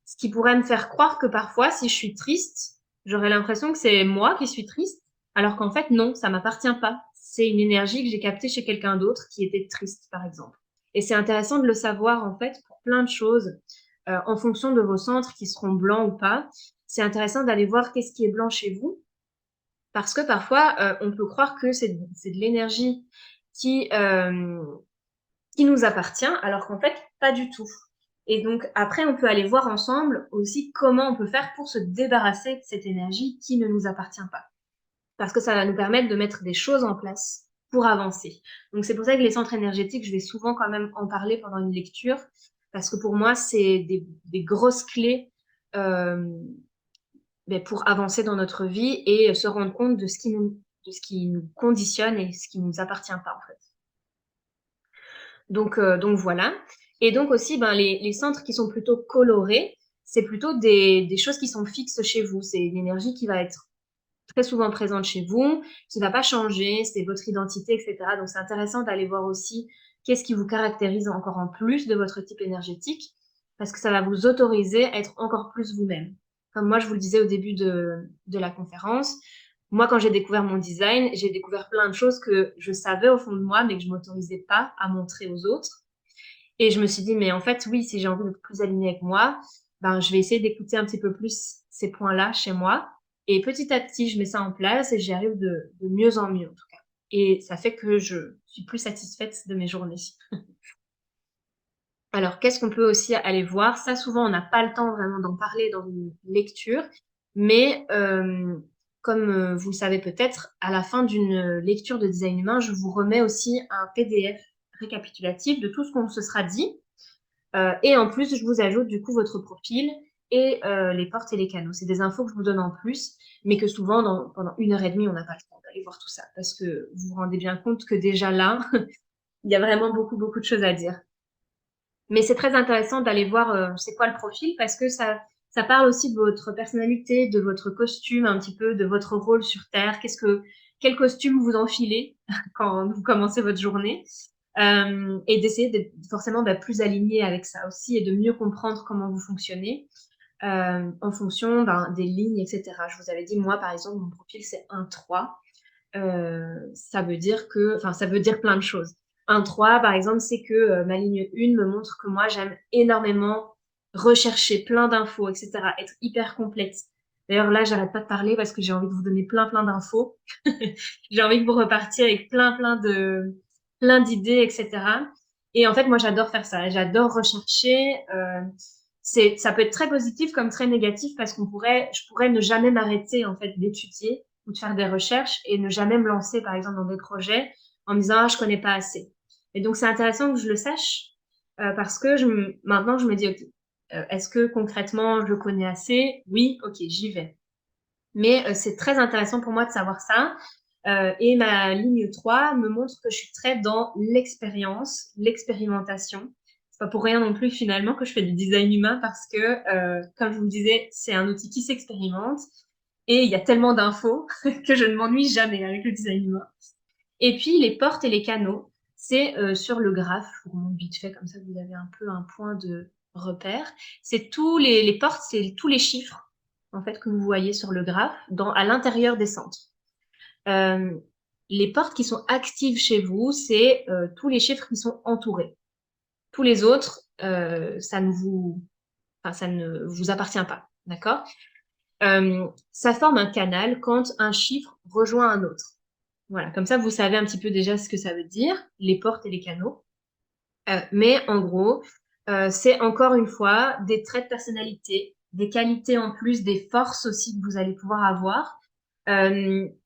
Ce qui pourrait me faire croire que parfois, si je suis triste, j'aurais l'impression que c'est moi qui suis triste, alors qu'en fait, non, ça m'appartient pas. C'est une énergie que j'ai captée chez quelqu'un d'autre qui était triste, par exemple. Et c'est intéressant de le savoir, en fait, pour plein de choses, en fonction de vos centres qui seront blancs ou pas. C'est intéressant d'aller voir qu'est-ce qui est blanc chez vous, parce que parfois, on peut croire que c'est de l'énergie qui, euh, qui nous appartient, alors qu'en fait, pas du tout. Et donc, après, on peut aller voir ensemble aussi comment on peut faire pour se débarrasser de cette énergie qui ne nous appartient pas. Parce que ça va nous permettre de mettre des choses en place pour avancer. Donc, c'est pour ça que les centres énergétiques, je vais souvent quand même en parler pendant une lecture, parce que pour moi, c'est des grosses clés euh, pour avancer dans notre vie et se rendre compte de ce qui nous conditionne et ce qui ne nous appartient pas, en fait. Donc voilà. Et donc aussi, les centres qui sont plutôt colorés, c'est plutôt des choses qui sont fixes chez vous. C'est une énergie qui va être très souvent présente chez vous, qui va pas changer, c'est votre identité, etc. Donc c'est intéressant d'aller voir aussi qu'est-ce qui vous caractérise encore en plus de votre type énergétique, parce que ça va vous autoriser à être encore plus vous-même. Comme moi, je vous le disais au début de la conférence, moi, quand j'ai découvert mon design, j'ai découvert plein de choses que je savais au fond de moi, mais que je m'autorisais pas à montrer aux autres. Et je me suis dit, mais en fait, oui, si j'ai envie d'être plus alignée avec moi, je vais essayer d'écouter un petit peu plus ces points-là chez moi. Et petit à petit, je mets ça en place et j'y arrive de mieux en mieux, en tout cas. Et ça fait que je suis plus satisfaite de mes journées. Alors, qu'est-ce qu'on peut aussi aller voir? Ça, souvent, on n'a pas le temps vraiment d'en parler dans une lecture, mais comme vous le savez peut-être, à la fin d'une lecture de design humain, je vous remets aussi un PDF récapitulatif de tout ce qu'on se sera dit. Et en plus, je vous ajoute du coup votre profil et les portes et les canaux. C'est des infos que je vous donne en plus, mais que souvent, pendant 1 heure et demie, on n'a pas le temps d'aller voir tout ça, parce que vous vous rendez bien compte que déjà là, il y a vraiment beaucoup, beaucoup de choses à dire. Mais c'est très intéressant d'aller voir c'est quoi le profil parce que ça parle aussi de votre personnalité, de votre costume, un petit peu de votre rôle sur Terre. Quel costume vous enfilez quand vous commencez votre journée et d'essayer d'être forcément plus aligné avec ça aussi et de mieux comprendre comment vous fonctionnez en fonction des lignes, etc. Je vous avais dit, moi, par exemple, mon profil, c'est 1-3. Ça veut dire ça veut dire plein de choses. 1-3, par exemple, c'est que ma ligne 1 me montre que moi, j'aime énormément rechercher plein d'infos, etc., être hyper complète. D'ailleurs, là, j'arrête pas de parler parce que j'ai envie de vous donner plein, plein d'infos. J'ai envie que vous repartiez avec plein d'idées, etc. Et en fait, moi, j'adore faire ça. J'adore rechercher. Ça peut être très positif comme très négatif parce je pourrais ne jamais m'arrêter, en fait, d'étudier ou de faire des recherches et ne jamais me lancer, par exemple, dans des projets en me disant, ah, je connais pas assez. Et donc, c'est intéressant que je le sache parce que maintenant, je me dis, ok, est-ce que concrètement, je connais assez? Oui, ok, j'y vais. Mais c'est très intéressant pour moi de savoir ça. Et ma ligne 3 me montre que je suis très dans l'expérience, l'expérimentation. C'est pas pour rien non plus finalement que je fais du design humain parce que, comme je vous le disais, c'est un outil qui s'expérimente et il y a tellement d'infos que je ne m'ennuie jamais avec le design humain. Et puis les portes et les canaux, c'est sur le graphe, je vous remonte vite fait comme ça vous avez un peu un point de repère. C'est les portes, c'est tous les chiffres en fait que vous voyez sur le graphe à l'intérieur des centres. Euh, les portes qui sont actives chez vous, c'est tous les chiffres qui sont entourés. Tous les autres, ça ne vous appartient pas, d'accord? Ça forme un canal quand un chiffre rejoint un autre. Voilà, comme ça, vous savez un petit peu déjà ce que ça veut dire, les portes et les canaux. Mais en gros, c'est encore une fois des traits de personnalité, des qualités en plus, des forces aussi que vous allez pouvoir avoir.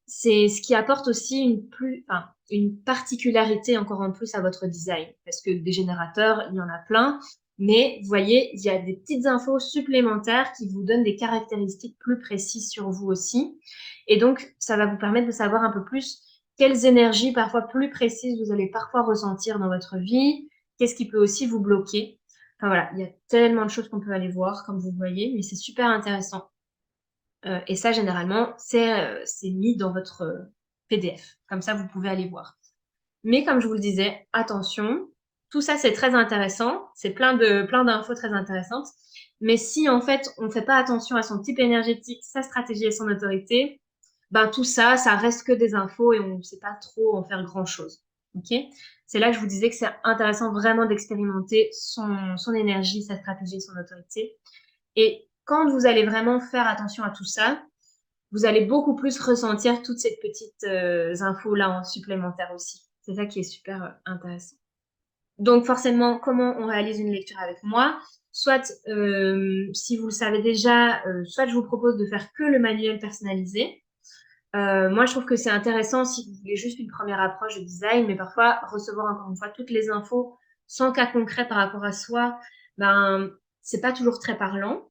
C'est ce qui apporte aussi une particularité encore en plus à votre design, parce que des générateurs, il y en a plein, mais vous voyez, il y a des petites infos supplémentaires qui vous donnent des caractéristiques plus précises sur vous aussi. Et donc, ça va vous permettre de savoir un peu plus quelles énergies parfois plus précises vous allez parfois ressentir dans votre vie, qu'est-ce qui peut aussi vous bloquer. Enfin voilà, il y a tellement de choses qu'on peut aller voir, comme vous voyez, mais c'est super intéressant. Et ça, généralement, c'est mis dans votre PDF. Comme ça, vous pouvez aller voir. Mais comme je vous le disais, attention, tout ça, c'est très intéressant. C'est plein d'infos très intéressantes. Mais si, en fait, on ne fait pas attention à son type énergétique, sa stratégie et son autorité, ben, tout ça, ça reste que des infos et on ne sait pas trop en faire grand-chose. OK? C'est là que je vous disais que c'est intéressant vraiment d'expérimenter son énergie, sa stratégie et son autorité. Et quand vous allez vraiment faire attention à tout ça, vous allez beaucoup plus ressentir toutes ces petites infos-là en supplémentaire aussi. C'est ça qui est super intéressant. Donc forcément, comment on réalise une lecture avec moi? Soit, si vous le savez déjà, soit je vous propose de faire que le manuel personnalisé. Moi, je trouve que c'est intéressant si vous voulez juste une première approche de design, mais parfois recevoir encore une fois toutes les infos sans cas concret par rapport à soi, ben c'est pas toujours très parlant.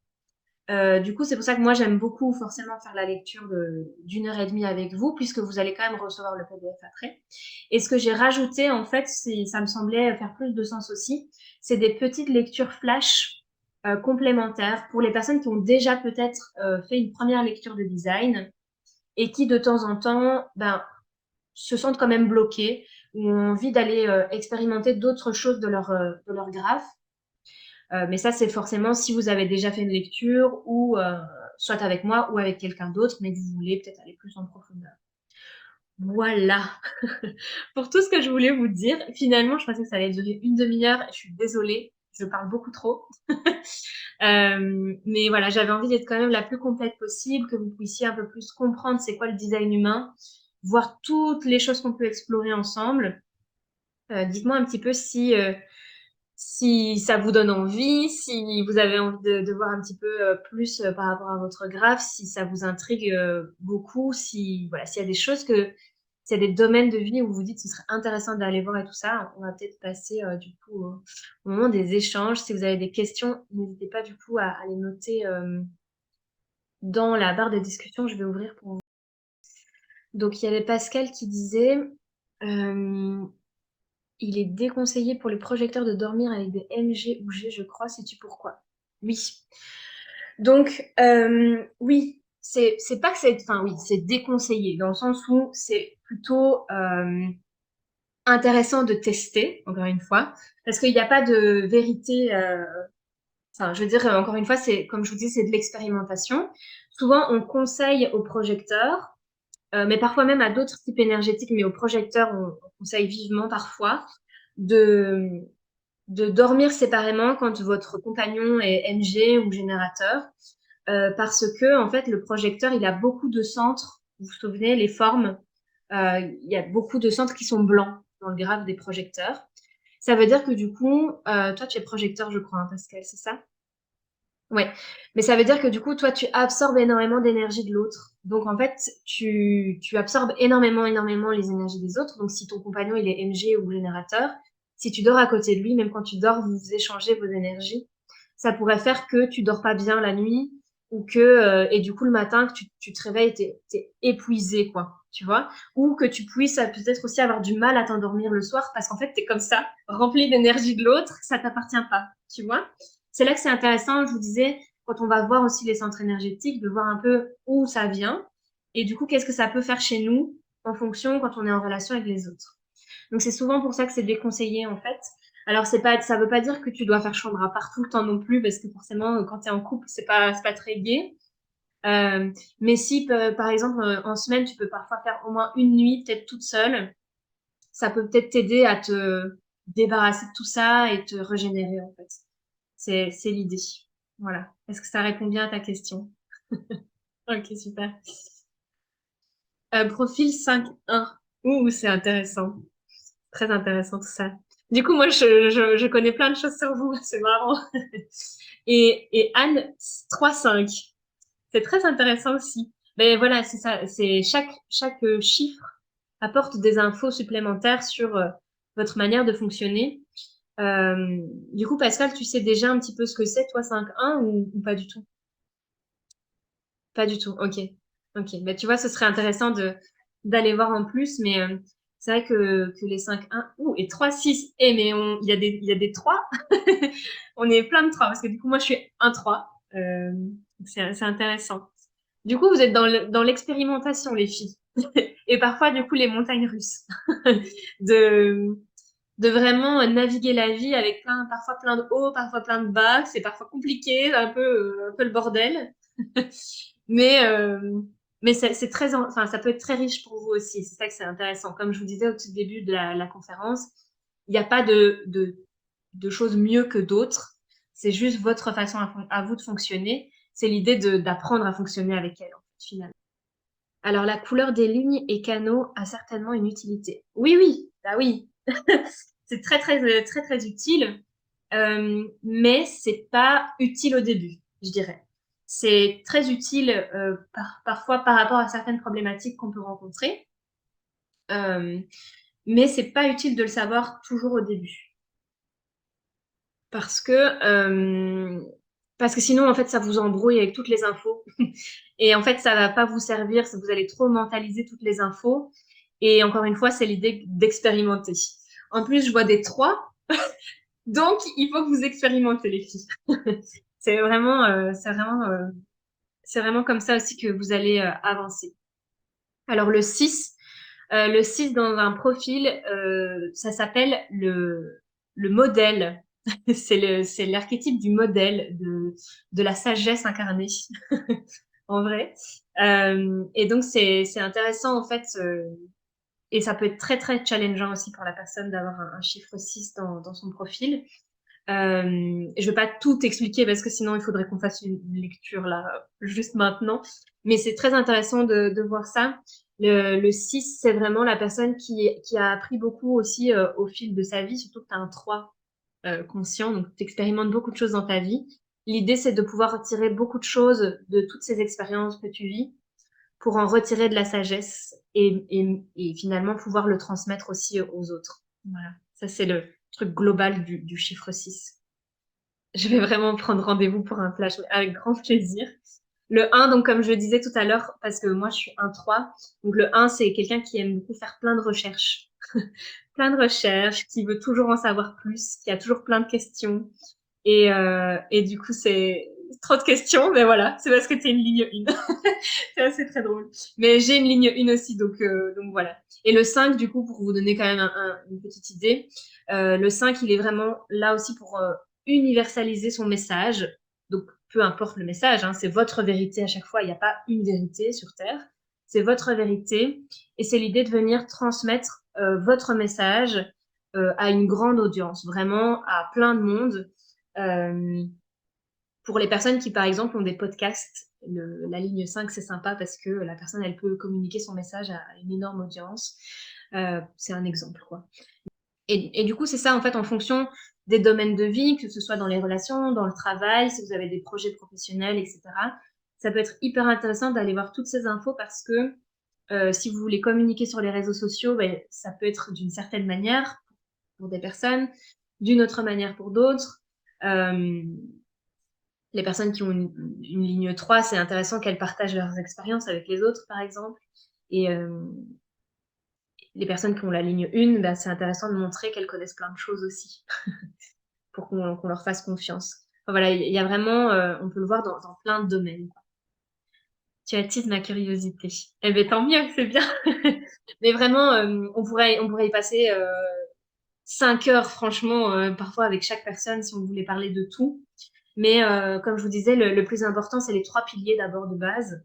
Du coup, c'est pour ça que moi, j'aime beaucoup forcément faire la lecture d'1 heure et demie avec vous, puisque vous allez quand même recevoir le PDF après. Et ce que j'ai rajouté, en fait, ça me semblait faire plus de sens aussi, c'est des petites lectures flash complémentaires pour les personnes qui ont déjà peut-être fait une première lecture de design et qui, de temps en temps, se sentent quand même bloquées ou ont envie d'aller expérimenter d'autres choses de leur graphe. Mais ça, c'est forcément si vous avez déjà fait une lecture ou soit avec moi ou avec quelqu'un d'autre, mais que vous voulez peut-être aller plus en profondeur. Voilà pour tout ce que je voulais vous dire. Finalement, je pensais que ça allait durer une demi-heure. Je suis désolée, je parle beaucoup trop. Mais voilà, j'avais envie d'être quand même la plus complète possible, que vous puissiez un peu plus comprendre c'est quoi le design humain, voir toutes les choses qu'on peut explorer ensemble. Dites-moi un petit peu si si ça vous donne envie, si vous avez envie de voir un petit peu plus par rapport à votre graphe, si ça vous intrigue beaucoup, si voilà, s'il y a des choses s'il y a des domaines de vie où vous dites ce serait intéressant d'aller voir et tout ça, on va peut-être passer du coup au moment des échanges. Si vous avez des questions, n'hésitez pas du coup à les noter dans la barre de discussion. Je vais ouvrir pour vous. Donc il y avait Pascal qui disait euh, il est déconseillé pour les projecteurs de dormir avec des MG ou G, je crois. Sais-tu pourquoi? Oui. Donc, oui, c'est pas que c'est, enfin oui, c'est déconseillé dans le sens où c'est plutôt intéressant de tester, encore une fois, parce qu'il n'y a pas de vérité. Enfin, je veux dire, encore une fois, c'est comme je vous dis, c'est de l'expérimentation. Souvent, on conseille aux projecteurs, mais parfois même à d'autres types énergétiques, mais aux projecteurs, on conseille vivement parfois de dormir séparément quand votre compagnon est MG ou générateur, parce que en fait le projecteur il a beaucoup de centres. Vous vous souvenez les formes, il y a beaucoup de centres qui sont blancs dans le graphe des projecteurs. Ça veut dire que du coup, toi tu es projecteur, je crois, hein, Pascal, c'est ça? Ouais. Mais ça veut dire que du coup, toi, tu absorbes énormément d'énergie de l'autre. Donc, en fait, tu absorbes énormément les énergies des autres. Donc, si ton compagnon, il est MG ou générateur, si tu dors à côté de lui, même quand tu dors, vous échangez vos énergies. Ça pourrait faire que tu dors pas bien la nuit ou que, et du coup, le matin, que tu te réveilles, t'es épuisé, quoi. Tu vois? Ou que tu puisses peut-être aussi avoir du mal à t'endormir le soir parce qu'en fait, t'es comme ça, rempli d'énergie de l'autre, ça t'appartient pas. Tu vois? C'est là que c'est intéressant, je vous disais, quand on va voir aussi les centres énergétiques, de voir un peu où ça vient et du coup, qu'est-ce que ça peut faire chez nous en fonction quand on est en relation avec les autres. Donc, c'est souvent pour ça que c'est déconseillé, en fait. Alors, ça veut pas dire que tu dois faire chambre à part tout le temps non plus, parce que forcément, quand tu es en couple, c'est pas très gai. Euh, mais si, par exemple, en semaine, tu peux parfois faire au moins une nuit, peut-être toute seule, ça peut peut-être t'aider à te débarrasser de tout ça et te régénérer, en fait. C'est l'idée. Voilà. Est-ce que ça répond bien à ta question? Ok, super. Profil 5.1. Ouh, c'est intéressant. Très intéressant tout ça. Du coup, moi, je connais plein de choses sur vous. C'est marrant. Et Anne, 3.5. C'est très intéressant aussi. Mais voilà, c'est ça. C'est chaque chiffre apporte des infos supplémentaires sur votre manière de fonctionner. Euh, du coup, Pascal, tu sais déjà un petit peu ce que c'est, toi, 5.1 ou pas du tout? Pas du tout. Ok. Ok. Bah, tu vois, ce serait intéressant d'aller voir en plus, mais c'est vrai que les 5-1, ouh, et 3-6, mais il y a des 3. On est plein de 3, parce que du coup, moi, je suis un 3. C'est intéressant. Du coup, vous êtes dans l'expérimentation, les filles. Et parfois, du coup, les montagnes russes. De, de vraiment naviguer la vie avec parfois plein de hauts, parfois plein de bas. C'est parfois compliqué, un peu le bordel. Mais, c'est très, enfin, ça peut être très riche pour vous aussi. C'est ça que c'est intéressant. Comme je vous disais au tout début de la conférence, il n'y a pas de choses mieux que d'autres. C'est juste votre façon à vous de fonctionner. C'est l'idée d'apprendre à fonctionner avec elle, en fait, finalement. Alors, la couleur des lignes et canaux a certainement une utilité. Oui, oui, bah oui. C'est très utile. Mais c'est pas utile au début, je dirais. C'est très utile parfois par rapport à certaines problématiques qu'on peut rencontrer, euh, mais c'est pas utile de le savoir toujours au début parce que euh, parce que sinon en fait ça vous embrouille avec toutes les infos et en fait ça va pas vous servir, vous allez trop mentaliser toutes les infos et encore une fois c'est l'idée d'expérimenter. En plus je vois des 3. Donc, il faut que vous expérimentez les filles. C'est vraiment comme ça aussi que vous allez avancer. Alors, le 6 dans un profil, ça s'appelle le modèle. C'est l'archétype du modèle, de la sagesse incarnée, en vrai. Et donc, c'est intéressant, en fait, et ça peut être très challengeant aussi pour la personne d'avoir un chiffre 6 dans son profil. Je vais pas tout expliquer parce que sinon il faudrait qu'on fasse une lecture là juste maintenant. Mais c'est très intéressant de voir ça. Le 6, c'est vraiment la personne qui a appris beaucoup aussi au fil de sa vie, surtout que tu as un 3 conscient, donc tu expérimentes beaucoup de choses dans ta vie. L'idée, c'est de pouvoir retirer beaucoup de choses de toutes ces expériences que tu vis pour en retirer de la sagesse et finalement pouvoir le transmettre aussi aux autres. Voilà, ça c'est le truc global du chiffre 6. Je vais vraiment prendre rendez-vous pour un flash avec grand plaisir. Le 1, donc comme je le disais tout à l'heure, parce que moi je suis 1-3, donc le 1 c'est quelqu'un qui aime beaucoup faire plein de recherches. Plein de recherches, qui veut toujours en savoir plus, qui a toujours plein de questions. Et du coup, c'est trop de questions, mais voilà, c'est parce que t'es une ligne 1. C'est très drôle. Mais j'ai une ligne 1 aussi, donc voilà. Et le 5, du coup, pour vous donner quand même une petite idée, le 5, il est vraiment là aussi pour universaliser son message. Donc, peu importe le message, hein, c'est votre vérité à chaque fois. Il n'y a pas une vérité sur Terre. C'est votre vérité. Et c'est l'idée de venir transmettre votre message à une grande audience, vraiment à plein de monde. Euh, pour les personnes qui, par exemple, ont des podcasts, la ligne 5, c'est sympa parce que la personne, elle peut communiquer son message à une énorme audience. C'est un exemple, quoi. Et du coup, c'est ça, en fait, en fonction des domaines de vie, que ce soit dans les relations, dans le travail, si vous avez des projets professionnels, etc. Ça peut être hyper intéressant d'aller voir toutes ces infos parce que si vous voulez communiquer sur les réseaux sociaux, ben, ça peut être d'une certaine manière pour des personnes, d'une autre manière pour d'autres. Les personnes qui ont une ligne 3, c'est intéressant qu'elles partagent leurs expériences avec les autres, par exemple. Et les personnes qui ont la ligne 1, bah, c'est intéressant de montrer qu'elles connaissent plein de choses aussi, pour qu'on leur fasse confiance. Enfin, voilà, il y a vraiment, on peut le voir dans plein de domaines. Tu attises ma curiosité. Eh bien, tant mieux, c'est bien. Mais vraiment, on pourrait y passer 5 heures, franchement, parfois avec chaque personne, si on voulait parler de tout. Mais comme je vous disais, le plus important, c'est les 3 piliers d'abord de base.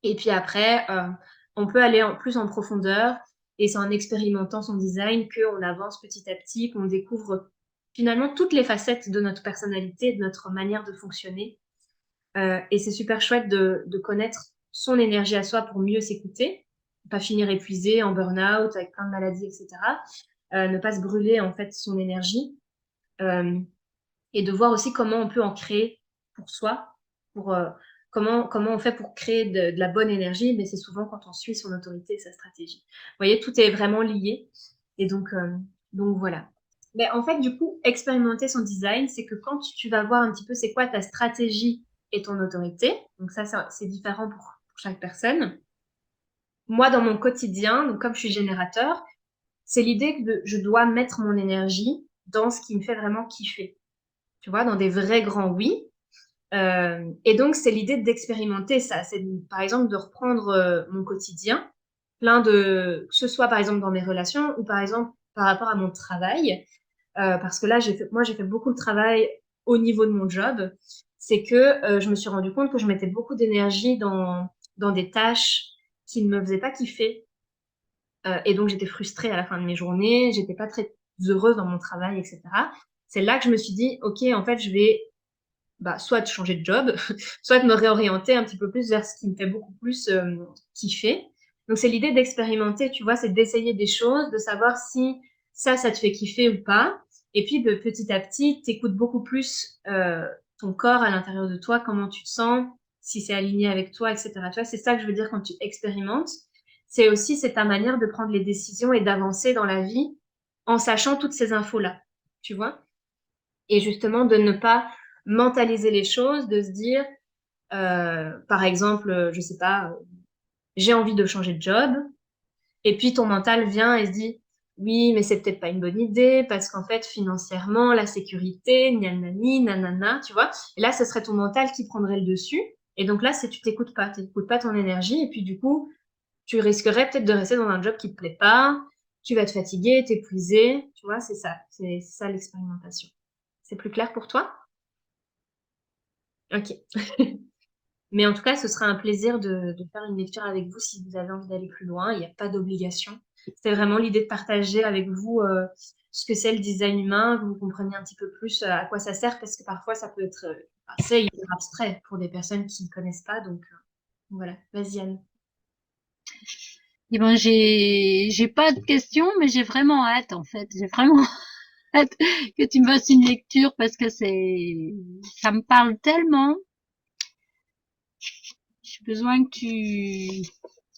Et puis après, on peut aller plus en profondeur. Et c'est en expérimentant son design qu'on avance petit à petit, qu'on découvre finalement toutes les facettes de notre personnalité, de notre manière de fonctionner. Et c'est super chouette de connaître son énergie à soi pour mieux s'écouter, pas finir épuisé, en burn-out, avec plein de maladies, etc. Ne pas se brûler en fait son énergie. Euh, et de voir aussi comment on peut en créer pour soi, pour comment on fait pour créer de la bonne énergie, mais c'est souvent quand on suit son autorité et sa stratégie. Vous voyez, tout est vraiment lié. Et donc voilà. Mais en fait, du coup, expérimenter son design, c'est que quand tu vas voir un petit peu c'est quoi ta stratégie et ton autorité, donc ça, c'est différent pour chaque personne. Moi, dans mon quotidien, donc comme je suis générateur, c'est l'idée que je dois mettre mon énergie dans ce qui me fait vraiment kiffer. Tu vois, dans des vrais grands oui. Et donc, c'est l'idée d'expérimenter ça. C'est par exemple de reprendre mon quotidien, que ce soit par exemple dans mes relations ou par exemple par rapport à mon travail. Parce que là, moi, j'ai fait beaucoup de travail au niveau de mon job. C'est que je me suis rendu compte que je mettais beaucoup d'énergie dans des tâches qui ne me faisaient pas kiffer. Et donc, j'étais frustrée à la fin de mes journées. J'étais pas très heureuse dans mon travail, etc. C'est là que je me suis dit, OK, en fait, je vais soit de changer de job, soit de me réorienter un petit peu plus vers ce qui me fait beaucoup plus kiffer. Donc, c'est l'idée d'expérimenter, tu vois, c'est d'essayer des choses, de savoir si ça te fait kiffer ou pas. Et puis, de petit à petit, t'écoutes beaucoup plus ton corps à l'intérieur de toi, comment tu te sens, si c'est aligné avec toi, etc. Tu vois, c'est ça que je veux dire quand tu expérimentes. C'est ta manière de prendre les décisions et d'avancer dans la vie en sachant toutes ces infos-là, tu vois. Et justement, de ne pas mentaliser les choses, de se dire, par exemple, je sais pas, j'ai envie de changer de job, et puis ton mental vient et se dit, oui, mais c'est peut-être pas une bonne idée, parce qu'en fait, financièrement, la sécurité, nanani, nanana, tu vois. Et là, ce serait ton mental qui prendrait le dessus. Et donc là, tu t'écoutes pas ton énergie, et puis du coup, tu risquerais peut-être de rester dans un job qui te plaît pas, tu vas te fatiguer, t'épuiser, tu vois, c'est ça l'expérimentation. C'est plus clair pour toi? Ok. Mais en tout cas, ce sera un plaisir de faire une lecture avec vous si vous avez envie d'aller plus loin. Il n'y a pas d'obligation. C'est vraiment l'idée de partager avec vous ce que c'est le design humain, que vous compreniez un petit peu plus à quoi ça sert, parce que parfois ça peut être assez hyper abstrait pour des personnes qui ne connaissent pas. Donc voilà, vas-y Anne. Eh ben, j'ai pas de questions, mais j'ai vraiment hâte, en fait. J'ai vraiment hâte que tu me fasses une lecture parce que ça me parle tellement. J'ai besoin que tu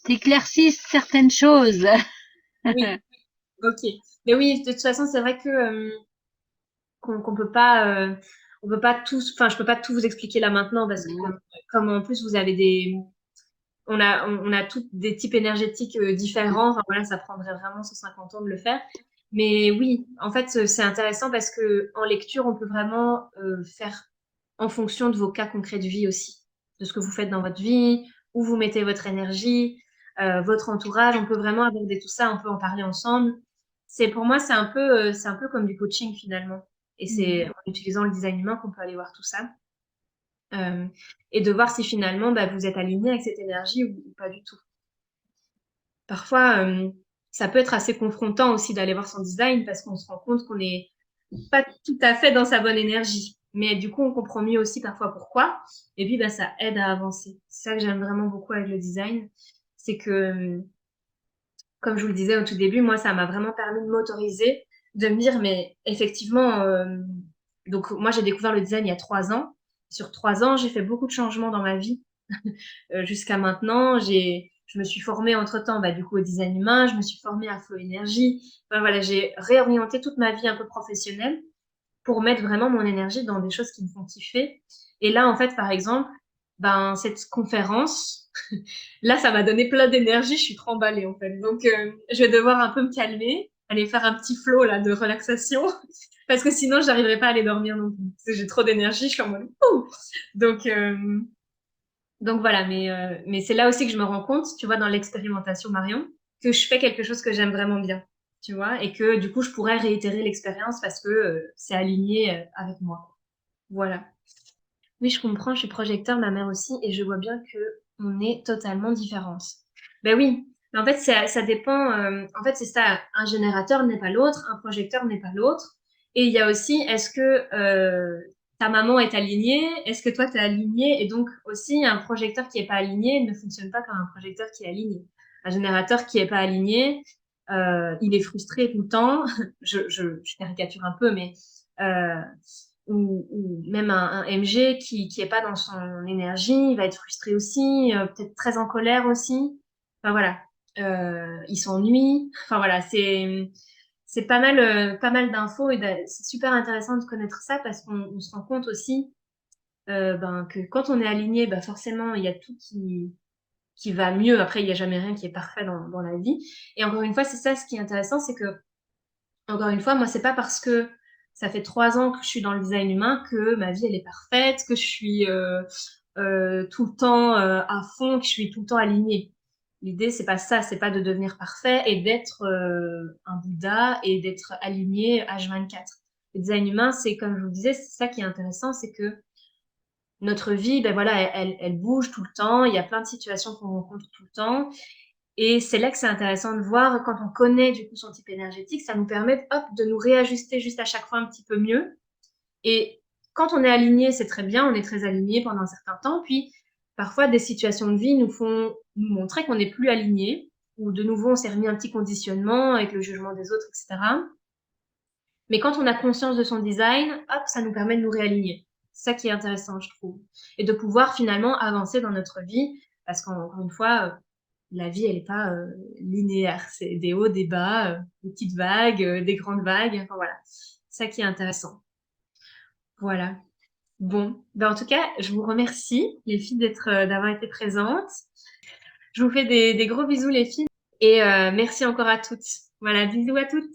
t'éclaircisses certaines choses. Oui, ok. Mais oui, de toute façon, c'est vrai que qu'on on peut pas tous, enfin, je peux pas tout vous expliquer là maintenant parce que Non. comme en plus vous avez on a tous des types énergétiques différents. Enfin voilà, ça prendrait vraiment 150 ans de le faire. Mais oui, en fait, c'est intéressant parce que en lecture, on peut vraiment faire en fonction de vos cas concrets de vie aussi, de ce que vous faites dans votre vie, où vous mettez votre énergie, votre entourage. On peut vraiment aborder tout ça, on peut en parler ensemble. C'est pour moi, c'est un peu comme du coaching finalement. Et c'est en utilisant le design humain qu'on peut aller voir tout ça. Euh, et de voir si finalement bah, vous êtes aligné avec cette énergie ou pas du tout. Parfois, ça peut être assez confrontant aussi d'aller voir son design parce qu'on se rend compte qu'on n'est pas tout à fait dans sa bonne énergie. Mais du coup, on comprend mieux aussi parfois pourquoi. Et puis, bah, ça aide à avancer. C'est ça que j'aime vraiment beaucoup avec le design. C'est que, comme je vous le disais au tout début, moi, ça m'a vraiment permis de m'autoriser, de me dire, mais effectivement, donc moi, j'ai découvert le design il y a 3 ans. Sur 3 ans, j'ai fait beaucoup de changements dans ma vie. Jusqu'à maintenant, je me suis formée entre-temps, bah, du coup, au design humain, je me suis formée à Flow Énergie. Enfin, voilà, j'ai réorienté toute ma vie un peu professionnelle pour mettre vraiment mon énergie dans des choses qui me font kiffer. Et là, en fait, par exemple, ben, cette conférence, là, ça m'a donné plein d'énergie, je suis trop emballée, en fait. Donc, je vais devoir un peu me calmer, aller faire un petit flow, là, de relaxation, parce que sinon, j'arriverai pas à aller dormir non plus. Parce que j'ai trop d'énergie, je suis en mode, ouh! Donc, donc voilà, mais c'est là aussi que je me rends compte, tu vois, dans l'expérimentation Marion, que je fais quelque chose que j'aime vraiment bien, tu vois, et que du coup, je pourrais réitérer l'expérience parce que c'est aligné avec moi. Voilà. Oui, je comprends, je suis projecteur, ma mère aussi, et je vois bien que on est totalement différentes. Ben oui, mais en fait, ça dépend. En fait, c'est ça. Un générateur n'est pas l'autre, un projecteur n'est pas l'autre. Et il y a aussi, est-ce que ta maman est alignée? Est-ce que toi, tu es aligné? Et donc aussi, un projecteur qui est pas aligné ne fonctionne pas comme un projecteur qui est aligné. Un générateur qui est pas aligné, il est frustré tout le temps. Je caricature un peu, mais euh, ou même un MG qui est pas dans son énergie, il va être frustré aussi, peut-être très en colère aussi. Enfin voilà, il s'ennuie. Enfin voilà, c'est pas mal d'infos et c'est super intéressant de connaître ça parce qu'on se rend compte aussi ben, que quand on est aligné, ben forcément il y a tout qui va mieux. Après, il n'y a jamais rien qui est parfait dans la vie. Et encore une fois, c'est ça ce qui est intéressant, c'est que encore une fois, moi, c'est pas parce que ça fait 3 ans que je suis dans le design humain que ma vie, elle est parfaite, que je suis tout le temps à fond, que je suis tout le temps alignée. L'idée, c'est pas ça, c'est pas de devenir parfait et d'être un Bouddha et d'être aligné H24. Le design humain, c'est comme je vous disais, c'est ça qui est intéressant, c'est que notre vie, ben voilà, elle bouge tout le temps, il y a plein de situations qu'on rencontre tout le temps. Et c'est là que c'est intéressant de voir quand on connaît du coup son type énergétique, ça nous permet hop, de nous réajuster juste à chaque fois un petit peu mieux. Et quand on est aligné, c'est très bien, on est très aligné pendant un certain temps. Puis parfois, des situations de vie nous font nous montrer qu'on n'est plus aligné, ou de nouveau, on s'est remis un petit conditionnement avec le jugement des autres, etc. Mais quand on a conscience de son design, hop, ça nous permet de nous réaligner. C'est ça qui est intéressant, je trouve. Et de pouvoir finalement avancer dans notre vie, parce qu'encore une fois, la vie, elle n'est pas linéaire. C'est des hauts, des bas, des petites vagues, des grandes vagues. Enfin, voilà. C'est ça qui est intéressant. Voilà. Bon, ben, en tout cas, je vous remercie, les filles, d'avoir été présentes. Je vous fais des gros bisous, les filles. Et merci encore à toutes. Voilà, bisous à toutes.